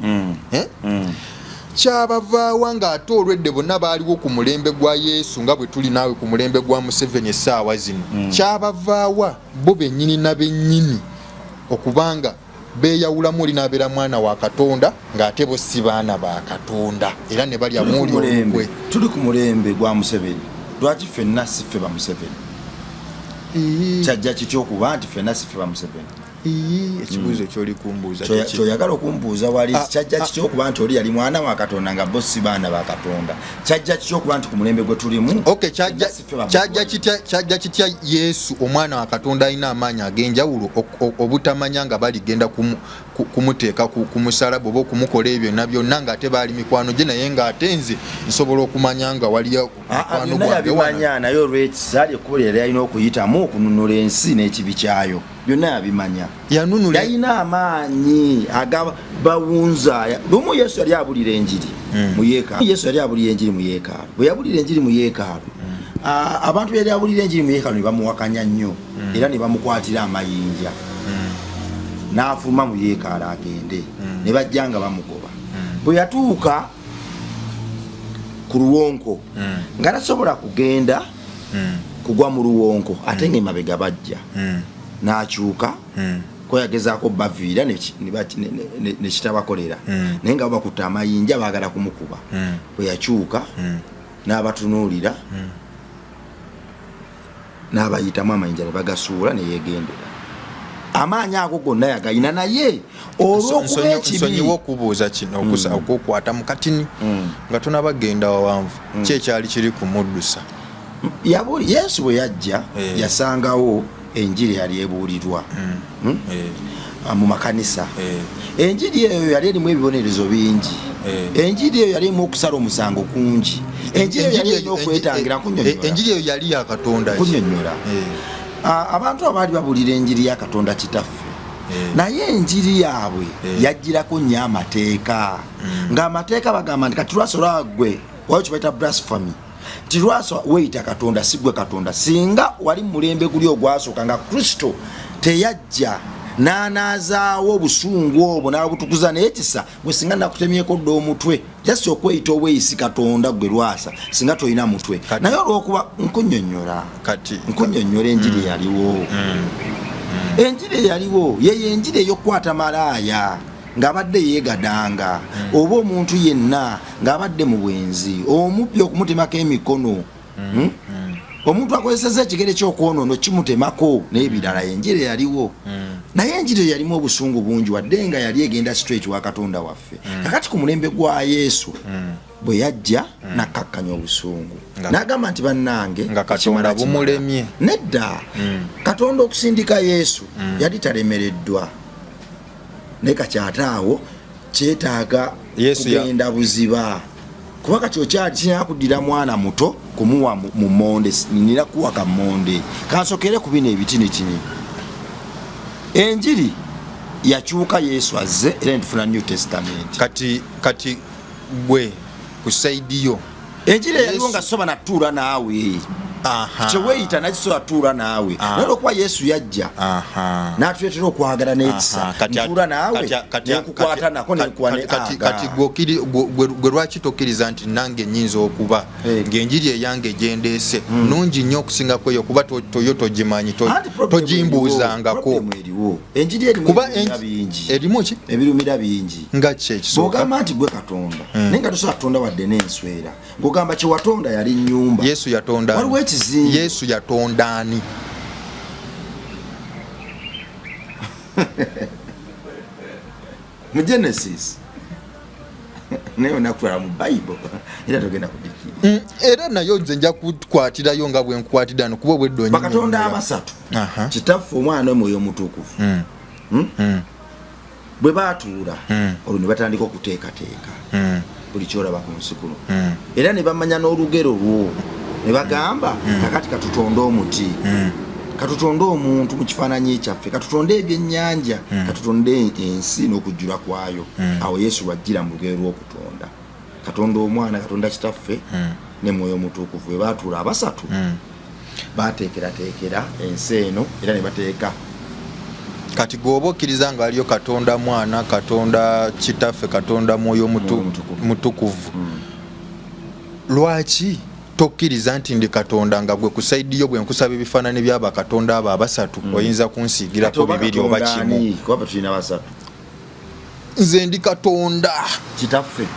kyabavaawa ng'ate olwedde bonna baaliwo ku mulembe gwa Yesu nga bwe tuli naawe ku mulembe gwa Museveni essaawa zino kyabavaawa bo bennyini na bennyini okubanga beeyawulamu oli n'abeera mwana wa Katonda ng'ate bo si baana ba Katonda era ne balya muuli olukwe
tuli ku mulembe gwa Museveni lwaki ffenna si ffe ba Museveni kyajja kityo okuba nti ffenna si ffe ba Museveni
ekibuuzo kyoli kumbuuza
kyoyagala okumbuuza wali kyajja kityo okuba nti oli yali mwana wa Katonda nga bo si baana ba Katonda kyajja kityo okuba nti ku mulembe gwe tulimu
kyajja kitya Yesu omwana wa Katonda alina amaanyi ag'enjawulo obutamanya nga baligenda kumuteeka ku musalaba oba okumukola ebyo byonna ng'ate baali mikwano gye naye ng'ate nze nsobola okumanya nga waliyo mukwano
gwange naye olw'ekisa lyekkubo lyali alina okuyitamu okununula ensi n'ekibi kyayo byonna yabimanya yalina amaanyi agabawunza lumu Yesu yali abulira enjiri mu yeekaalu bwe yabulira enjiri mu yeekaalu abantu yali abulira enjiri mu yeekaalu ne bamuwakanya nnyo era ne bamukwatira amayinja n'afuluma mu yeekaalu agende ne bajja nga bamugoba bwe yatuuka ku luwonko nga tasobola kugenda kugwa mu luwonko ate ng'emabega bajja n'akyuka ko yagezaako baviira ne kitabakolera naye nga bakutte amayinja baagala kumukuba bwe yakyuka n'abatunuulira n'abayitamu amayinja ne bagasuula ne yeegendera amaanyi ago gonna yagayina naye olw'okuba ekibi
nsonyiwa okubuuza kino okukwata mu katini nga tonabagenda wawanvu ki ekyali kiri ku muddusa
Yesu bwe yajja yasangawo enjiri yali ebuulirwa mu makanisa enjiri eyo yali erimu ebibonerezo bingi enjiri eyo yali erimu okusala omusango kungi enjiri eyo yali erina okwetangira
enjiri eyo yali ya Katonda
kunnyonnyola abantu abaali babuulira enjiri ya Katonda kitaffe naye enjiri yaabwe yajjirako nnyo amateeka ng'amateeka bagamba nti kati lwasola gwe waliwo kye bayita blasphemy nti lwaso weyita Katonda si gwe Katonda singa wali mu mulembe guli ogwasooka nga Kristo teyajja n'anazaawo obusungu obwo n'abutukuza naye kisa gwe singa nakutemyeko dda omutwe just okweyita obweyisi Katonda gwe Lwasa singa toyina mutwe naye olwokuba nkunnyonnyola enjiri yaliwo enjiri yaliwo yeyo enjiri ey'okukwata malaaya ng'abadde yeegadanga oba omuntu yenna ng'abadde mu bwenzi omubbi okumutemako emikono omuntu akozeseza ekigere ky'okwonoona kimutemako n'ebirala enjiri yaliwo naye enjiri yalimu obusungu bungi wadde nga yali egenda straight wa Katonda waffe kakati ku mulembe gwa Yesu bwe yajja nakkakkanya obusungu n'agamba nti bannange
nga Katonda bumulemye
nedda Katonda okusindika Yesu yali talemereddwa naye kakyataawo kyetaaga kugenda buziba kuba kati okyali kirina kuddira mwana muto kumuwa mu monde nira kuwaka monde kansokere ku bino ebitinitini enjiri yakyuka Yesu azze era ntufuna New Testament
kati gwe ku side yo
enjiri yaliwo nga soba natuula naawe kyeweyita nakisobola tuula naawe naye olwokuba Yesu yajja n'atuleetera okwagala n'ekisa ntuula naawe nekukwata nako
kati gwe lwaki tokkiriza nti nange nnyinza okuba ng'enjiri eyange gyendeese nungi nnyo okusingako eyo kuba toyo togimanyi togimbuuzangako kuba erimu ki
ebirumira bingi
nga ki ekisooka
bw'ogamba nti gwe Katonda naye nga tosobola Katonda wadde n'enswera bw'ogamba kyewatonda yali nnyumba
Yesu yatonda Yesu yatonda ani
mu Genesis naye nakutwala mu Bible era togenda kudikira
era nayo nze nja kukwatirayo nga bwe nkwatira no kuba obweddo
nnyo Bakatonda abasatu Kitaffe Omwana Omwoyo Omutukuvu bwe baatuula olwo ne batandika okuteekateeka buli kyolaba ku nsi kuno era ne bamanya n'olugero lwo ne bagamba kakati katutonde omuti katutonde omuntu mu kifaananyi kyaffe katutonde ebyennyanja katutonde ensi n'okujjula kwayo awo Yesu lwajjira mu lugero lw'okutonda Katonda Omwana Katonda Kitaffe ne Mwoyo Omutukuvu bwe baatuula abasatu bateekerateekera ensi eno era ne bateeka
kati gwoba okkiriza nga aliyo Katonda Mwana Katonda Kitaffe Katonda Mwoyo Mutukuvu lwaki tokkiriza nti ndi Katonda nga gwe kusaidi yo bwe nkusaba ebifaananyi by'aba Katonda abo abasatu oyinza kunsiigirako bibiri oba kimu
kuba tulina basatu
nze ndi Katonda
Kitaffe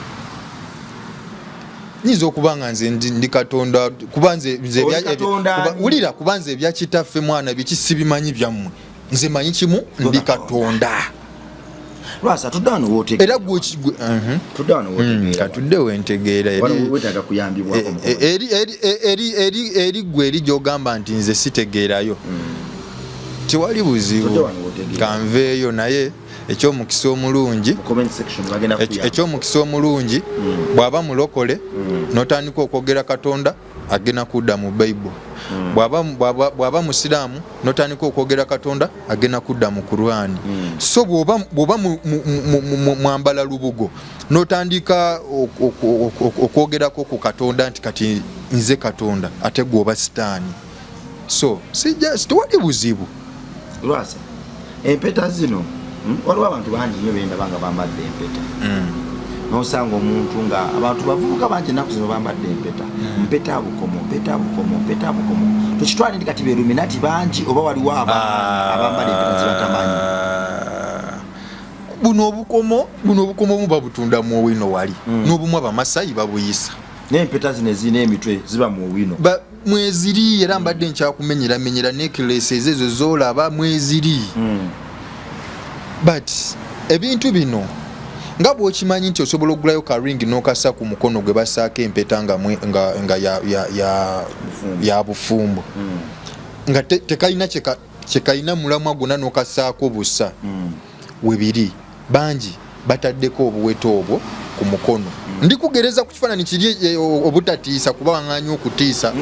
nyinza okuba nga nze ndi Katonda kuba nze wulira kuba nze ebya Kitaffe Mwana biki sibimanyi byammwe nze manyi kimu ndi Katonda
Lwasa tudano wote
era gwe
tudano wote
katudde wentegeera
wetaga kuyambibwako
eri gwe eri gyogamba nti nze sitegeerayo tewali buzibu kanveeyo naye ekyomukisa omulungi bw'aba mulokole n'otandika okwogera Katonda agenda kudda mu Bible bw'aba musiraamu n'otandika okwogera Katonda agenda kudda mu Qur'an so bw'oba mwambala lubugo n'otandika okwogerako ku Katonda nti kati nze Katonda ate gw'oba sitaani so tewali buzibu
Lwasa empeta zino waliwo abantu bangi nnyo benda banga bambadde empeta nosanga omuntu nga abantu bavubuka bangi ennaku zino bambadde mpeta bukomo tukitwale ndi kati beruminati bangi oba waliwo abambadde empeta zibatamanyi
buno obukomo muba butunda mu owino wali n'obumu abamasayi babuyisa
n'empeta zino ezirina emitwe ziba mu owino
mweziri era mbadde nkyakumenyeramenyera necklace ezo zolaba mweziri but ebintu bino nga bw'okimanyi nti osobola okugulayo ka ring n'okassa ku mukono gwe basaako empeta nga ya bufumbo nga tekalina kyekalina mulamwa gwonna n'okassaako busa webiri bangi bataddeko obuwete obwo ku mukono ndikugereza ku kifaananyi kiri obutatiisa kuba waŋŋaanya okutiisa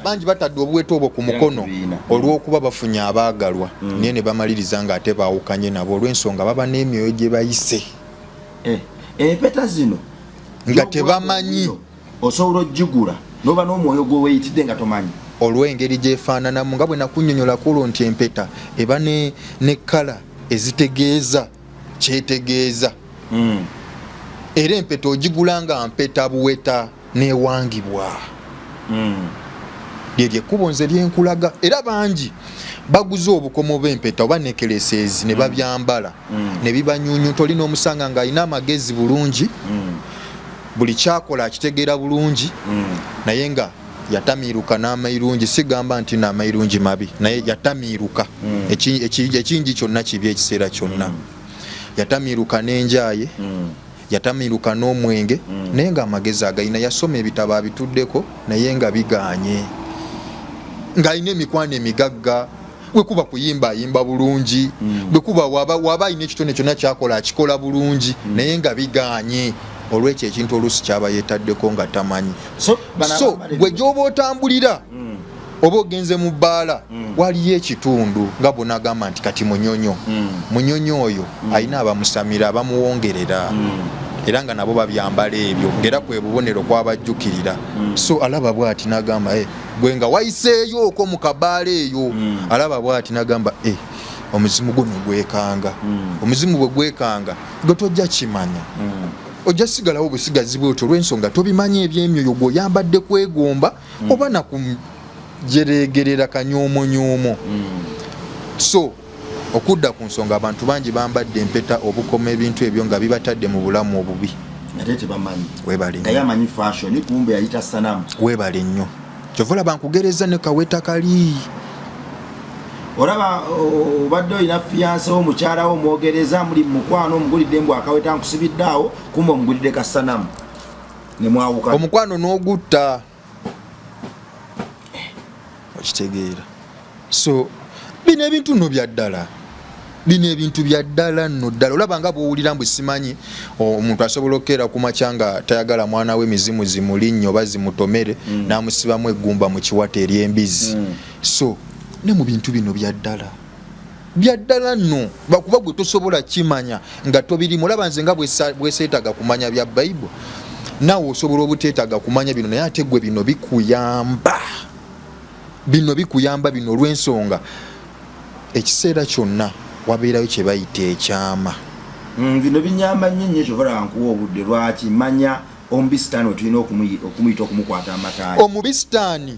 bangi batadde obuwete obwo ku mukono olw'okuba bafunye abaagalwa naye ne bamaliriza nga ate baawukanye nabo olw'ensonga baba n'emyoyo gye bayise
empeta zino
nga tebamanyi
osobola ogigula n'oba n'omwoyo gwe weeyitidde nga tomanyi
olw'engeri gyefaananamu nga bwe nakunnyonnyolako nti empeta eba ne kkala ezitegeeza kyetegeeza. Era empeta ogigula nga mpeta buweta neewangibwa. Lyeryo ekkubo nze lyenkulaga. Era bangi baguze obukomo bw'empeta oba necklaces ne babyambala ne bibanyuunyu. Tolina omusanga ng'alina amagezi bulungi, buli kyakola akitegeera bulungi, naye nga yatamiiruka n'amairungi. Sigamba nti n'amairungi mabi, naye yatamiiruka. Ekingi kyonna kibi ekiseera kyonna. Yatamiiruka n'enjaye, yatamiiruka n'omwenge, naye nga amagezi agalina. Yasoma ebitabo abituddeko, naye nga biganye. Ng'alina emikwano emigagga, bwe kuba kuyimba ayimba bulungi, bwe kuba waba alina ekitone kyonna kyakola akikola bulungi, naye nga biganye. Olwekyo ekintu oluusi kyaba yeetaddeko nga tamanyi. So bwe gy'oba otambulira oba ogenze mu bbaala waliyo ekitundu nga bonagamba nti kati munyonyo. Munyonyo oyo alina abamusamira abamuwongerera, era nga nabo babyambala ebyo, ng'era kwe bubonero kwabajjukirira. So alaba bw'ati n'agamba gwe nga wayiseeyo okwo mu kabaala eyo, alaba bw'ati n'agamba omuzimu guno gwekanga. Omuzimu bwe gwekanga gwe tojja kimanya. Ojja sigalawo busigazi bw'otyo olw'ensonga tobimanyi ebyemyoyo gw'oyambadde kwegomba oba nakujeregerera kanyoomonyomo. So okudda ku nsonga abantu bangi bambadde empeta, obukomo, ebintu ebyo nga bibatadde mu bulamu obubi.
Ate tebamanyi.
Weebale
nga yamanyi fashion kumbe yayita sanamu.
Weebale nnyo. Kyova olaba nkugereza ne kaweta kali.
Olaba obadde olina fiyanse wo mukyala wo omwogereza muli mukwano omugulidde mbw akaweta nkusibiddeawo kumbe omugulidde kasanamu ne mwawuka.
Omukwano n'ogutta. Okitegeera. So bino ebintu nno bya ddala. Bino ebintu bya ddala nno ddala. Olaba nga bw'owulira mbu simanyi omuntu asobola okkeera ku makya nga tayagala mwana we mizimu zimulinnye oba zimutomere n'amusibamu eggumba mu kiwata ery'embizi. So ne mu bintu bino bya ddala nno bakuba gwe tosobola kimanya nga tobirimu. Olaba nze nga bweseetaga kumanya bya Bayibuli, naawe osobola obuteetaga kumanya bino, naye ate gwe bino bikuyamba. Bino bikuyamba bino olw'ensonga ekiseera kyonna wabeerayo kye bayita ekyama.
Bino binyamba nnyo nnyo kyobola nkuwa obudde lwaki manya omubisitaani tulina okumuyita okumukwata amataali.
Omubisitaani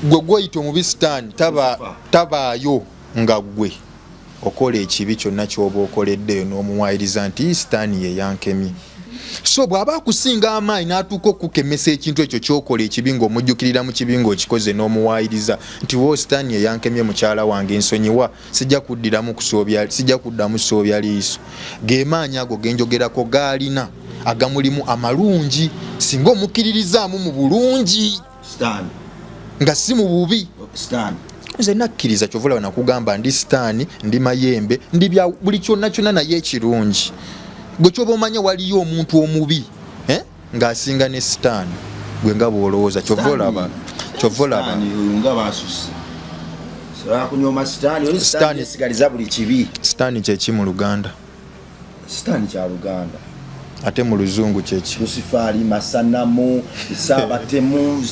gwe gw'oyita omubisitaani tabaayo nga gwe okola ekibi kyonna ky'oba okoleddeyo n'omuwayiriza nti sitaani ye yankemye. So bw'aba akusinga amaanyi n'atuuka okukemesa ekintu ekyo ky'okola ekibi ng'omujjukirira mu kibi ng'okikoze n'omuwayiriza nti wo sitaani ye yankemye mukyala wange nsonyiwa, sijja kuddamu kusoobya liiso. Ge maanyi ago genjogerako gaalina agamulimu amalungi singa omukkiririzaamu mu bulungi nga si mu bubi. Nze nakkiriza kyova olaba nakugamba ndi sitaani, ndi mayembe, ndi bya buli kyonna kyonna naye ekirungi. Gwe kyoba omanya waliyo omuntu omubi ng'asinga ne sitaani gwe nga bw'olowooza. Kyova olaba
nga baasusse kunyooma sitaani esigaliza buli kibi.
Sitaani kyeki mu Luganda?
Sitaani kya Luganda.
Ate mu Luzungu kyeki?
Lusifaali, masanamu, saabatemu,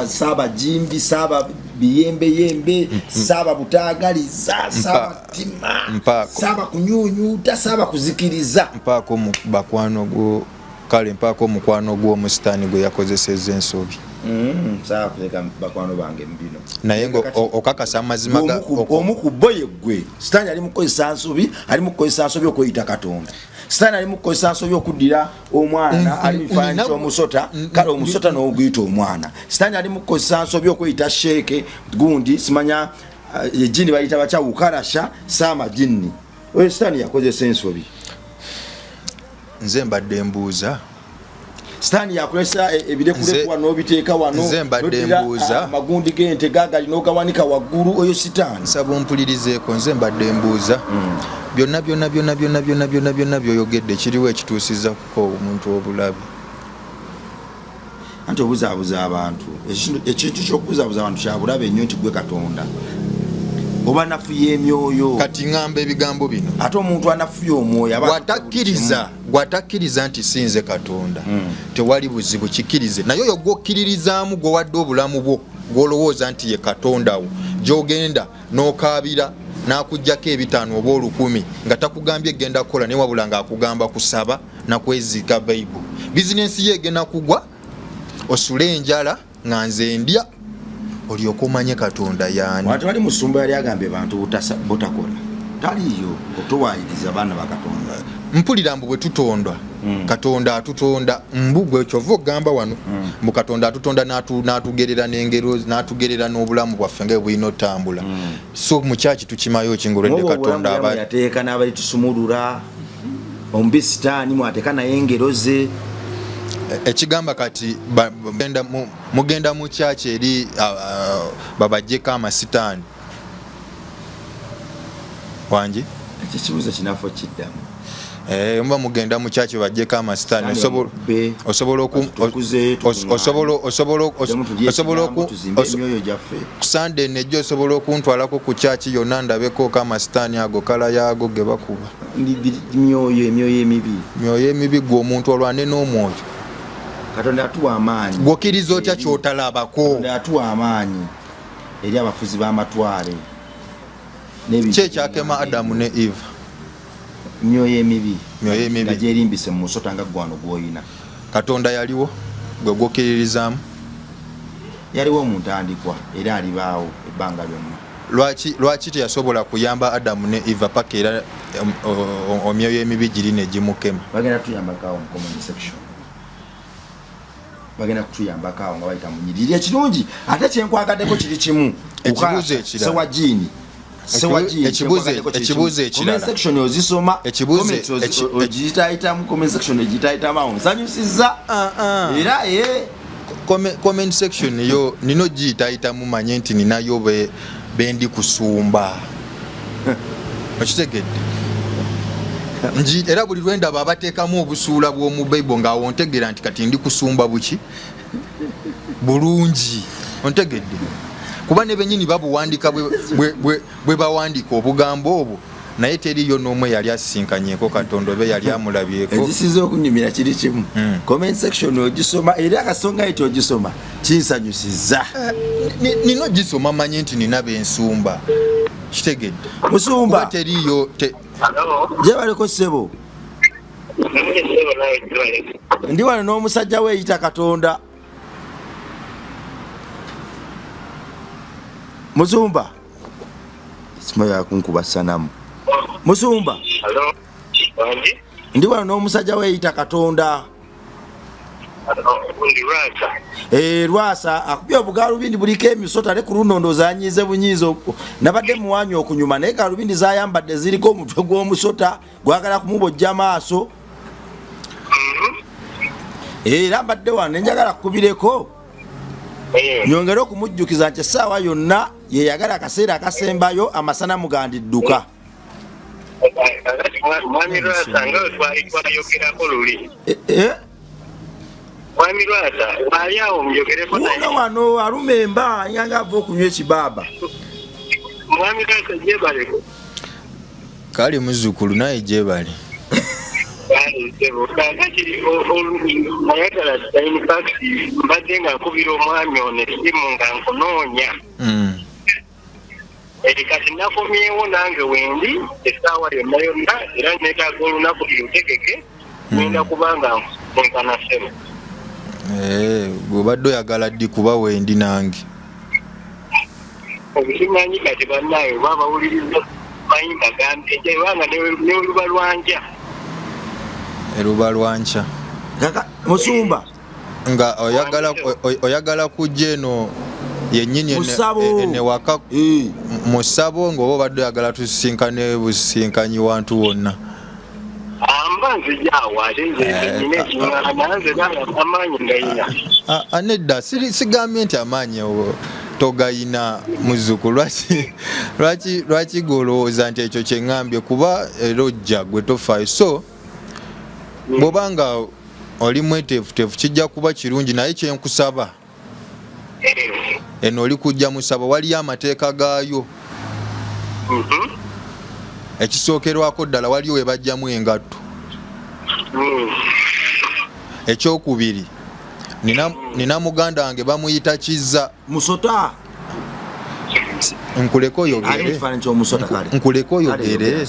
saaba jimbi, saaba biyembe, saaba butaagaliza, saaba tima, saaba kunyuunyuuta, saaba kuzikiriza.
Mpaako mu bakwano gwo, kale mpaako omukwano gw'omusitaani gwe yakozesezza ensobi.
Saaba kuleka bakwano bange mbino.
Naye okakasa amazima ga
omu ku bo ye gwe. Sitaani ali mu kukozesa nsobi, okuyita Katonda. Sitaani ali mu kukozesa nsobi okuddira omwana ali mu kifaananyi ky'omusota, kale omusota n'oguyita omwana. Sitaani ali mu kukozesa nsobi okuyita sheeke gundi simanya ejjini bayita bakya ukarasha saama jjini. Oyo sitaani yakozesa ensobi.
Nze mbadde mbuuza.
Sitaani yakolesa ebirekulekwa wano biteeka wano.
Nze mbadde mbuuza.
Amagundi g'ente gaagali n'ogawanika waggulu. Oyo sitaani.
Nsaba ompulirizeeko. Nze mbadde mbuuza. Byonna by'oyogedde kiriwo ekituusizako omuntu obulabi.
Anti obuzaabuza abantu. Ekintu ky'okubuzaabuza abantu kya bulabe nnyo nti gwe Katonda. Oba nafuye emyoyo.
Kati ngamba ebigambo bino.
Ate omuntu anafuye omwoyo
gwatakkiriza nti sinze Katonda. Tewali buzibu kikkirize. Naye oyo gw'okkiririzaamu gw'owadde obulamu bwo gwolowooza nti ye katondawo gyogenda n'okaabira n'akuggyako ebitaano oba 1000 nga takugambye egenda kukola naye wabula ng'akugamba kusaba na kweziika bayibuli. bizinensi ye egenda kugwa osule enjala nga nze ndya olyoka omanye katonda yaani.
Watu wali musumba yali agambye bantu butakola taliyo otuwaayiriza abaana bakatonda.
Mpulira mbu bwe tutondwa katonda atutonda mbugwe kyova okugamba wano mbu katonda atutonda n'atugerera n'engero n'atugerera n'obulamu bwaffe nga bwino tambula. So mu kyaki tukimayo kingolende katonda aba
yateeka n'abali tusumulula ombisitaani mwateeka naye engero ze.
Ekigamba kati mugenda mu kyaki eri babajjeko amasitaani wangi
ekibuuzo kinafo kiddamu.
Mba mugenda mu kyaki bajjeko amasitaani Sunday nejjo osobola okuntwalako ku kyaki yonna ndabeko amasitaani ago kala yaago ge bakuba. Myoyo emibi gwe omuntu olwane n'omwoyo.
Katonda atuwa amaanyi.
Gwokiriza otya kyotalabako.
Katonda atuwa amaanyi eri abafuzi b'amatwale.
Kyekyakema Adamu ne Eva.
Myoyo emibi
nga
gyerimbise mu musota nga gwano gw'oyina.
Katonda yaliwo gwe gwokiririzaamu.
Yaliwo mu ntandikwa era alibaawo ebbanga lyonna.
Lwaki teyasobola kuyamba Adamu ne Eva paka era omyoyo emibi giri ne gimukema?
Bagenda tuyambakawo mu comment section. Bagenda kutuyambakawo nga bayita munyiriri ekirungi ate kyenkwagadeko kiri kimu.
Ekibuuzo ekirala.
Sewa jini.
Ekibuuzo ekirala.
Comment section ozisoma. Ogiyitaayitamu comment section ogiyitaayitamu awo nsanyusizza. Era
comment section yo nino giyitaayitamu manye nti ninayo bendi kusumba. Okitegedde? Era buli lwendaba abateekamu obusuula bw'omu Bible ng'awo ntegeera nti kati ndi kusumba buki bulungi. Ontegedde? Kuba ne bennyini babuwandika bwe bawandiika obugambo obwo naye teriyo n'omwe yali asisinkanyeeko Katonda oba yali amulabyeko.
Ekisiza okunyumira kiri kimu. Comment section ogisoma era akasonga eti ogisoma kinsanyusizza.
Nino gisoma manye nti nina bensumba. Kitegedde?
Musumba.
Teriyo
Gyebaleko ssebo. Ndi wano n'omusajja weeyita Katonda. Musumba. Sima yakunkuba sanamu. Musumba. Ndi wano n'omusajja weeyita Katonda. Lwasa akubye obugalubindi buliko emisota ne ku lunondo zanyize bunyizo nabadde muwanyi okunyuma naye galubindi zayambadde ziriko omutwe gw'omusota gwagala kumubojja maaso. Era mbadde wano nenjagala kukubireko nyongere okumujjukiza nti essaawa yonna yeyagala akaseera akasembayo amasanamu gandidduka.
Mwami Lwasa nga twayogerako luli. Mwami Lwasa ali awo muyogereko naye.
Muno wano alumemba yanga ava okunywa ekibaaba.
Mwami Lwasa gyebaleko.
Kali muzzukulu naye gyebali.
Nayagala tainifakisi mbadde nga nkubira omwami ono essimu nga nkunoonya. Kati nakomyewo nange wendi essaawa yonna yonna era neetaaga olunaku lutegeke ngenda kubanga nkunkana ssebo.
Gw'obadde oyagala ddi kuba wendi nange?
Obusimanyi kati bannaayo oba bawuliriza mayimba gambye ebanga ne oluba lwanja.
Eruba lwanca.
Musumba.
Nga oyagala kujja eno yennyini newaka musabo ng'oba obadde oyagala tusisinkane busisinkanyi wantu wonna.
Amba nzijaawa ate nze nyina ekiŋŋaana nze amaanyi ngayina.
Nedda sigambye nti amaanyi togayina muzzukulu. Lwaki golowooza nti ekyo kyeŋŋambye kuba era ojja gwe tofaayo. So bw'obanga oli mweteefuteefu kijja kuba kirungi naye kyenkusaba eno oli kujja musaba waliyo amateeka gaayo. Ekisookerwako ddala waliyo we bajjamu engatto. Ekyokubiri nina muganda wange bamuyita Kizza
Musota
nkuleko oyogere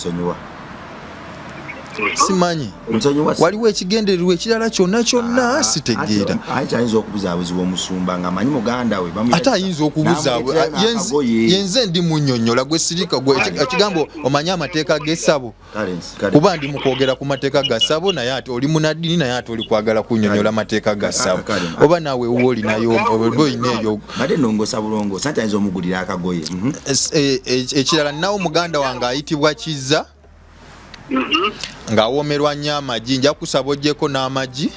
simanyi waliwo ekigendererwa ekirala kyonna sitegeera
ayinza okubuzaabuzibwa omusumba nga amanyi muganda we
ate ayinza okubuzaabwa yenze ndi munnyonnyola gwe sirika gwe ekigambo omanyi amateeka g'essabo kuba ndi mukwogera ku mateeka ga ssabo naye ate oli munaddiini naye ate oli kwagala kunnyonnyola amateeka ga ssabo oba naawe wuwa olinayo oba olina eyo
badde nongosa bulongoosa nti ayinza omugulira akagoye
ekirala ninawo muganda wange ayitibwa Kizza ng'awoomerwa nnyo amagi nja kusaba oggyeko n'amagi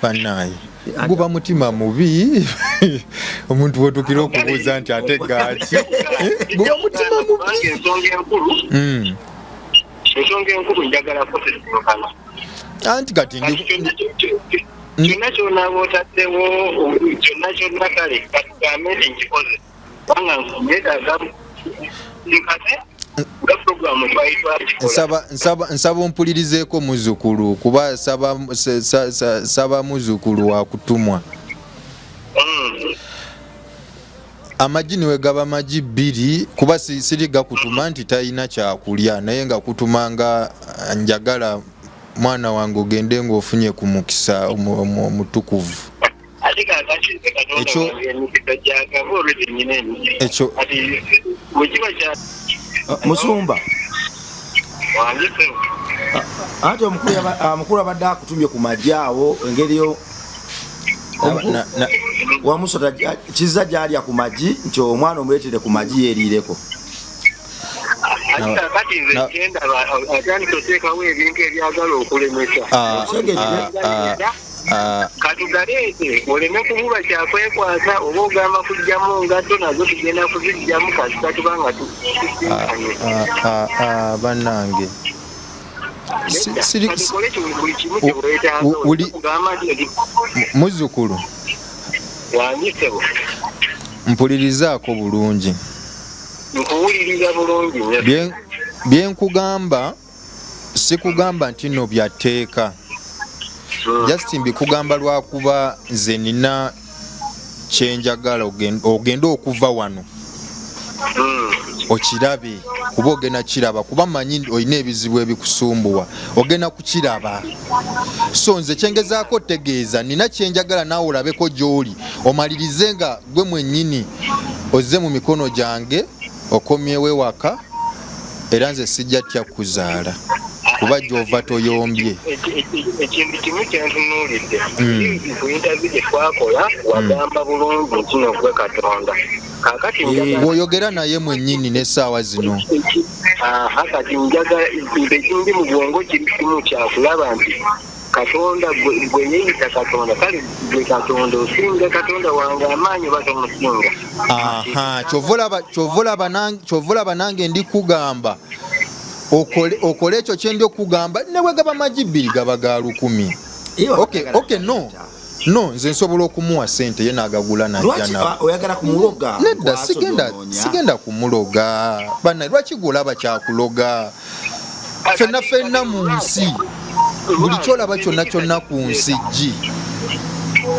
bannaaye guba mutima mubi omuntu bw'otuukira okubuuza nti ate gaaki guba mutima mubi
ensonga enkulu njagala kusisinkana
anti kati
kyonna kyonna bw'otaddewo kyonna kyonna kale katugambe nti nkikoze kubanga neetaaga nkate programu
nsaba ompulirizeeko muzzukulu kuba saba muzzukulu wa kutumwa amagi niwe gaba magi 2 kuba siri gakutuma nti talina kyakulya naye nga kutuma nga njagala mwana wange ogende ng'ofunye ku mukisa omutukuvu ekyo
musumba ate omukulu abadde akutumye ku magi awo engeri yo wamusota Kizza gy'alya ku magi nti omwana omuleetere ku magi yeeriireko
kati nze genda atandika oteekawo ebintu ebyagala okulemesa katugaleete oleme kububa kyakwekwata oba ogamba kujjamu ngatto nazo tugenda kuzijjamu kasita tubanga
bannange
buli kimu kyewetaaga
muzzukulu
wanyisebo
mpulirizaako bulungi
nkuwuliriza bulungi
byenkugamba sikugamba nti no byateeka just mbikugamba lwakuba nze nina kyenjagala ogenda okuva wano okirabe kuba ogenda kiraba kuba manyi olina ebizibu ebikusumbuwa ogenda kukiraba so nze kyengezaako otegeeza nina kyenjagala naawe olabeko gy'oli omalirize nga gwe mwennyini ozze mu mikono gyange okomyewo ewaka era nze sijja tya kuzaala kuba gy'ova toyombye
ekintu kimu kyentunuulidde ku interview gye twakola wagamba bulungi nti nogwe Katonda kakati
bw'oyogera naye mwennyini n'essaawa zino
kati njagala ekindi mu bwongo kimu kyakulaba nti Katonda gwe yeeyita Katonda kale gwe Katonda osinga Katonda wange amaanyi oba tomusinga kyova olaba nange ndi kugamba okole ekyo kyendi okugamba newe gaba magi 2 gaba ga 10 no nze nsobola okumuwa sente ye n'agagula najja
oyagala kumuloga
nedda sigenda kumuloga bana lwaki golaba kyakuloga fenna mu nsi buli kyolaba kyonna ku nsi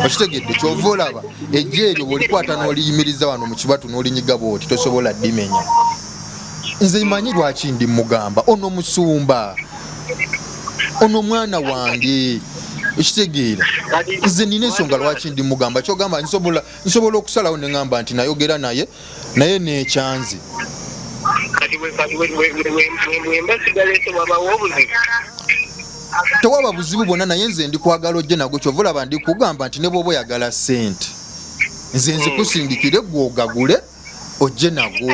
okitegedde kyova olaba ejja eryo bwolikwata n'oliyimiriza wano mu kibatu n'olinyiga bwoti tosobola ddimenya nze manyi lwaki ndi mugamba ono musumba ono mwana wange ekitegeera nze nina ensonga lwaki ndi mugamba kyogamba nsobola okusalawo neŋŋamba nti nayogera naye nekyanzi tewaba buzibu bwonna naye nze ndi kwagala ojje nagwo kyova olaba ndi kugamba nti ne bw'oba oyagala ssente nze nzikusindikire gwe ogagule ojje nagwo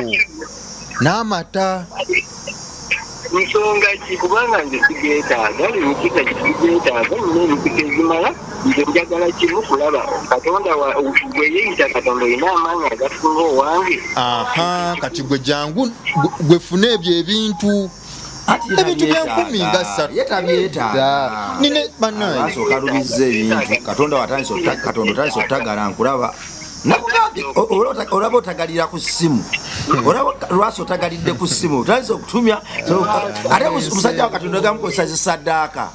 n'amata
nsonga ki kubanga nze sigeetaaga emikisa gisigeetaaga nina emikisa ezimala nze njagala kimu kulaba Katonda gwe yeeyita Katonda olina amaanyi agasinga owange
kati gwe jangu gwefuna ebyo ebintu byenkumi nga 3 nine banaye
okalubiza ebintu Katonda otandise otagala nkulaba olaba otagalira ku ssimu lwasi otagalidde ku ssimu otandise okutumya ate omusajja wa Katonda gamukozesa zisaddaaka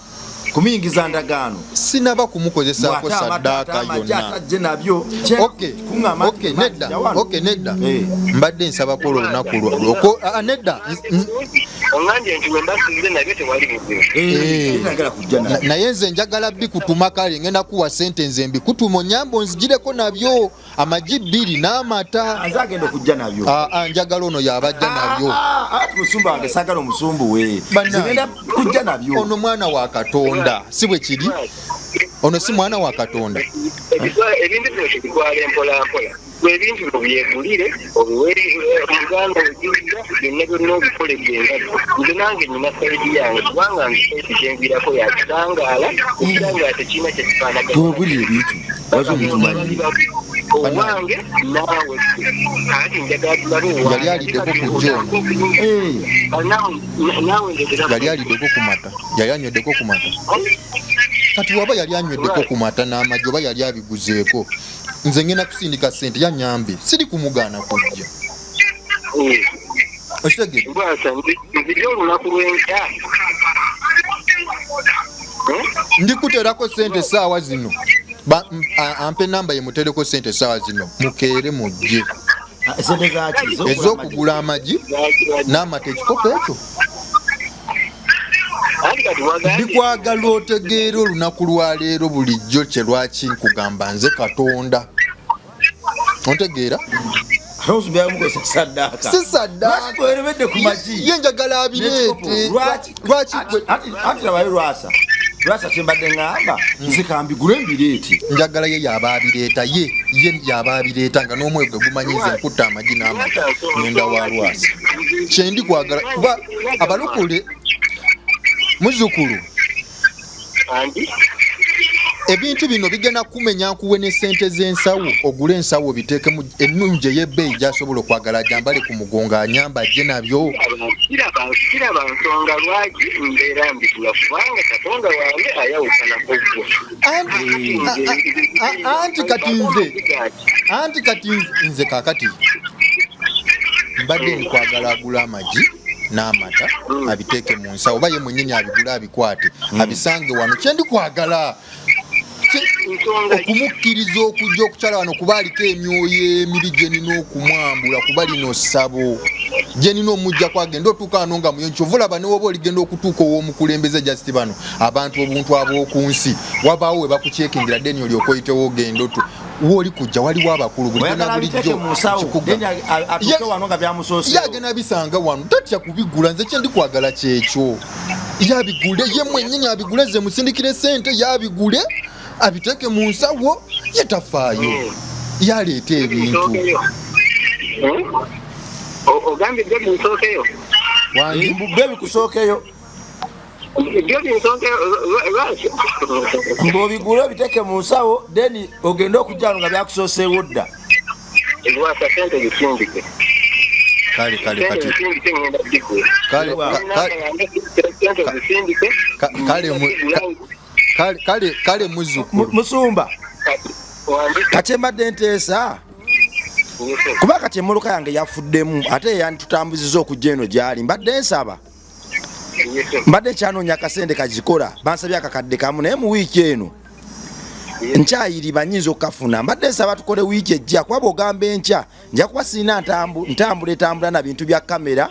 kumuyingiza ndagaano
sinaba kumukozesaako saddaaka yonna. Nedda mbadde nsaba kola olunaku lwo nedda naye nze njagala bikutuma kale ngenda kuwa sente nze mbikutuma onyambo nzigireko nabyo amagi 2 n'amata. Njagala ono yabajja nabyo. Ono mwana wa Katonda si bwe kiri. Ono si mwana wa Katonda.
Ebintu byonna tubitwala empolampola. Ebintu byegulire obuweri omuganda ogiza byonna obikole byengazi. Nze nange nina saidi yange kubanga nzigengirako yakitangaala okiranga tekirina kyekifaanagana.
Tobulira ebintu
owange naawe ati njagala tulabe
yali aliddeko ku John. Yali aliddeko ku mata. Yali anywedeko ku mata. Kati waba yali anywedeko ku mata n'amagi oba yali abiguzeeko. Nze ngenda kusindika sente yanyambe siri kumugaana kujja. Okitegedde?
Nzirya olunaku lw'enkya.
Ndikuteerako sente saawa zino. Ampe namba ye mutereko sente saawa zino mukeere mujje. Ez'okugula amagi n'amata ekikopo ekyo. Ndikwagala otegeera olunaku lwa leero bulijjo kye lwaki nkugamba nze Katonda. Ontegeera? Si saddaaka. Ye njagala abireete. Lwaki
Lwasa kyembadde ngamba nze kambigule mbireete.
Njagala ye yaba abireeta ye yaba abireeta nga n'omwego gumanyize nkutta amagi n'amata ngenda wa Lwasa. Kyendi kwagala kuba abalokole muzzukulu ebintu bino bigenda kumenya nkuwe ne sente z'ensawo ogule ensawo biteekemu ennungi ey'ebbeeyi gy'asobola okwagala ajambale ku mugongo anyamba ajje nabyo.
Kiraba nsonga lwaki mbeera mbigula kubanga Katonda wange ayawukanako gwe.
Anti kati nze kaakati mbadde nkwagala agula amagi n'amata abiteeke mu nsawo oba ye mwennyini abigule abikwate abisange wano. Kye ndikwagala okumukkiriza okujja okukyala wano kuba aliko emyoyo emiri gye nina okumwambula kuba lino ssabo gye nina omujja kwagenda otuuka wano nga muyo nkyova olaba ne woba oligenda okutuuka ow'omukulembeze jasiti bano abantu obuntu ab'oku nsi wabaawo we bakucekingira ddeni olyoka oyitewo ogenda otu wooli kujja waliwo abakulu bulijjo yagenda bisanga wano tatya kubigula. Nze kye ndikwagala kyekyo yabigule ye mwennyini abigule ze musindikire sente yabigule abiteeke mu nsawo yetafaayo yaleeta ebintu.
Ogambye byo binsookeyo.
Bwe bikusookeyo.
Byo binsookeyo lwaki?
Ng'obigule obiteeke mu nsawo then ogende okujja nga byakusooseewo dda.
Lwasa sente bisindike.
Kale kati kale muzzukulu
Musumba kati mbadde nteesa kuba kati emmoloka yange yafuddemu ate yantutambuzizza okujja eno gyali mbadde nsaba mbadde nkyanoonya akasente kagikola bansabye akakadde kamu naye mu wiiki eno nkyayiriba nnyinza okukafuna mbadde nsaba tukole wiiki ejja kuba bw'ogamba enkya nja kuba sirina ntambula na bintu bya kamera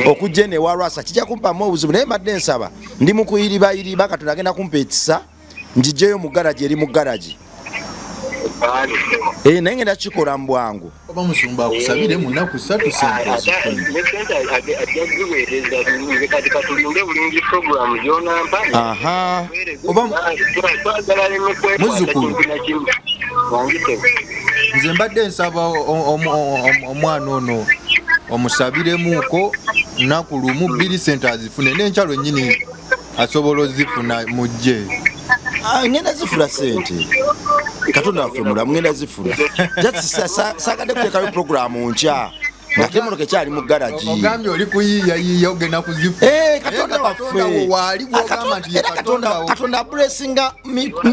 okujja eno ewa Lwasa kijja kumpamu obuzibu naye mbadde nsaba ndi mu kuyiribayiriba Katonda agenda kumpa ekisa ngiggyeyo mu garaji eri mu garaji. Naye ngenda kikola mu bwangu.
Oba Musumba akusabire mu nnaku 3 sente muzzukulu nze mbadde nsaba omwana ono omusabiremuuko nnaku lumu 2 sente azifune n'enkya lwennyini asobola ozifuna mujje.
Ngenda zifuna sente Katonda waffe mulamu ngenda zifuna sagadde kuteekayo puroguramu nkya nga temotoka ekyali mu garaji.
Ogambye oli kuyiiya ogenda kuzifuna.
Katonda waffe Katonda blessinga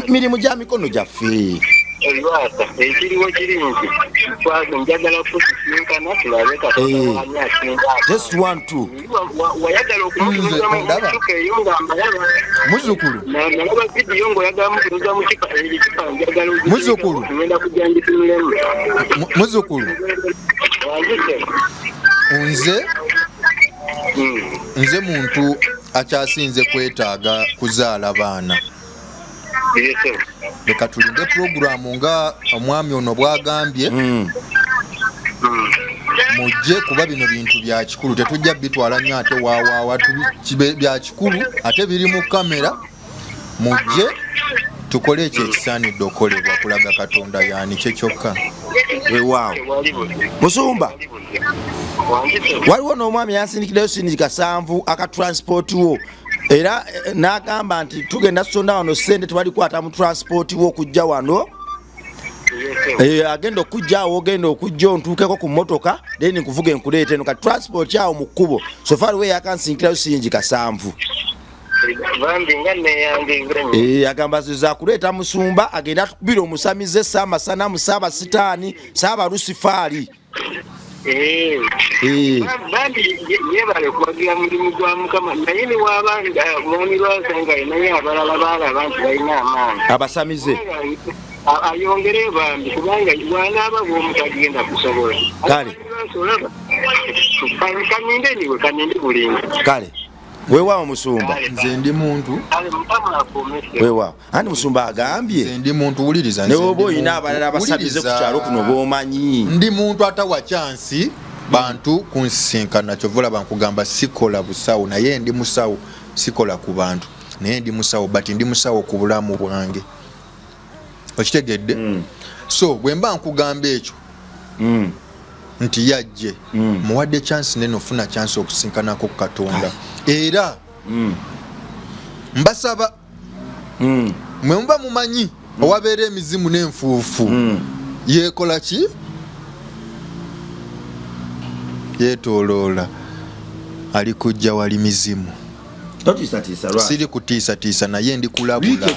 mirimu gya mikono gyaffe.
Olwata ekiriwo kiri nti njagala kusinkana tulabe Katonda wani asinga.
Just want to.
Wayagala okumutunuza mu kifa eyo ng'ambalaba.
Muzzukulu.
Nalaba vidiyo ng'oyagala mutunuza mu kifa njagala
Muzzukulu.
Ngenda kujja nditunulemu.
Muzzukulu. Nze muntu akyasinze kwetaaga kuzaala baana. Leka tulinde pulogulaamu nga omwami ono bw'agambye mujje kuba bino bintu bya kikulu tetujja bitwala nnyo ate waawaawa bya kikulu ate biri mu kamera mujje tukole ekyo ekisaanidde okolebwa kulaga Katonda yani kye kyokka.
Weewaawo Musumba waliwo n'omwami yansindikirayo siniki 7 akatransport wo era n'agamba nti tugenda tusonda wano ssente tebalikwata mu transport wo okujja wano agenda okujjaawo ogenda okujja ontuukeko ku mmotoka then nkuvuga enkuleeta eno kati transport awo mu kkubo sofari we yakansinkirayo singi 7 agamba ziza kuleeta Musumba agenda atukubira omusamize Saamasana mu Saabasitaani Saabalusifaali
bambi yebale kuwagira mulimu gwa Mukama naye ne wabanga mwami lwasanga naye abalala balaba nti balina amaanyi
abasamize
ayongere bambi kubanga wanaaba bwomutagenda kusobola
kale
kaninde bulingi
kale weewaawo Musumba
nze ndi muntu
weewaawo andi Musumba agambye
nze ndi muntu wuliriza
ne oba oyina abalala abasamize ku kyalo kuno b'omanyi
ndi muntu atawa chansi bantu kunsisinkana kyova olaba nkugamba sikola busawo naye ndi musawo sikola ku bantu naye ndi musawo bati ndi musawo ku bulamu bwange okitegedde so bwe mba nkugamba ekyo nti yajje muwadde chance neno ofuna chance okusinkanako ku Katonda era mbasaba mwe muba mumanyi owabeera emizimu n'enfuufu yeekola ki yeetooloola ali kujja wali mizimu
totiisatiisa
siri kutiisatiisa naye ndi kulabula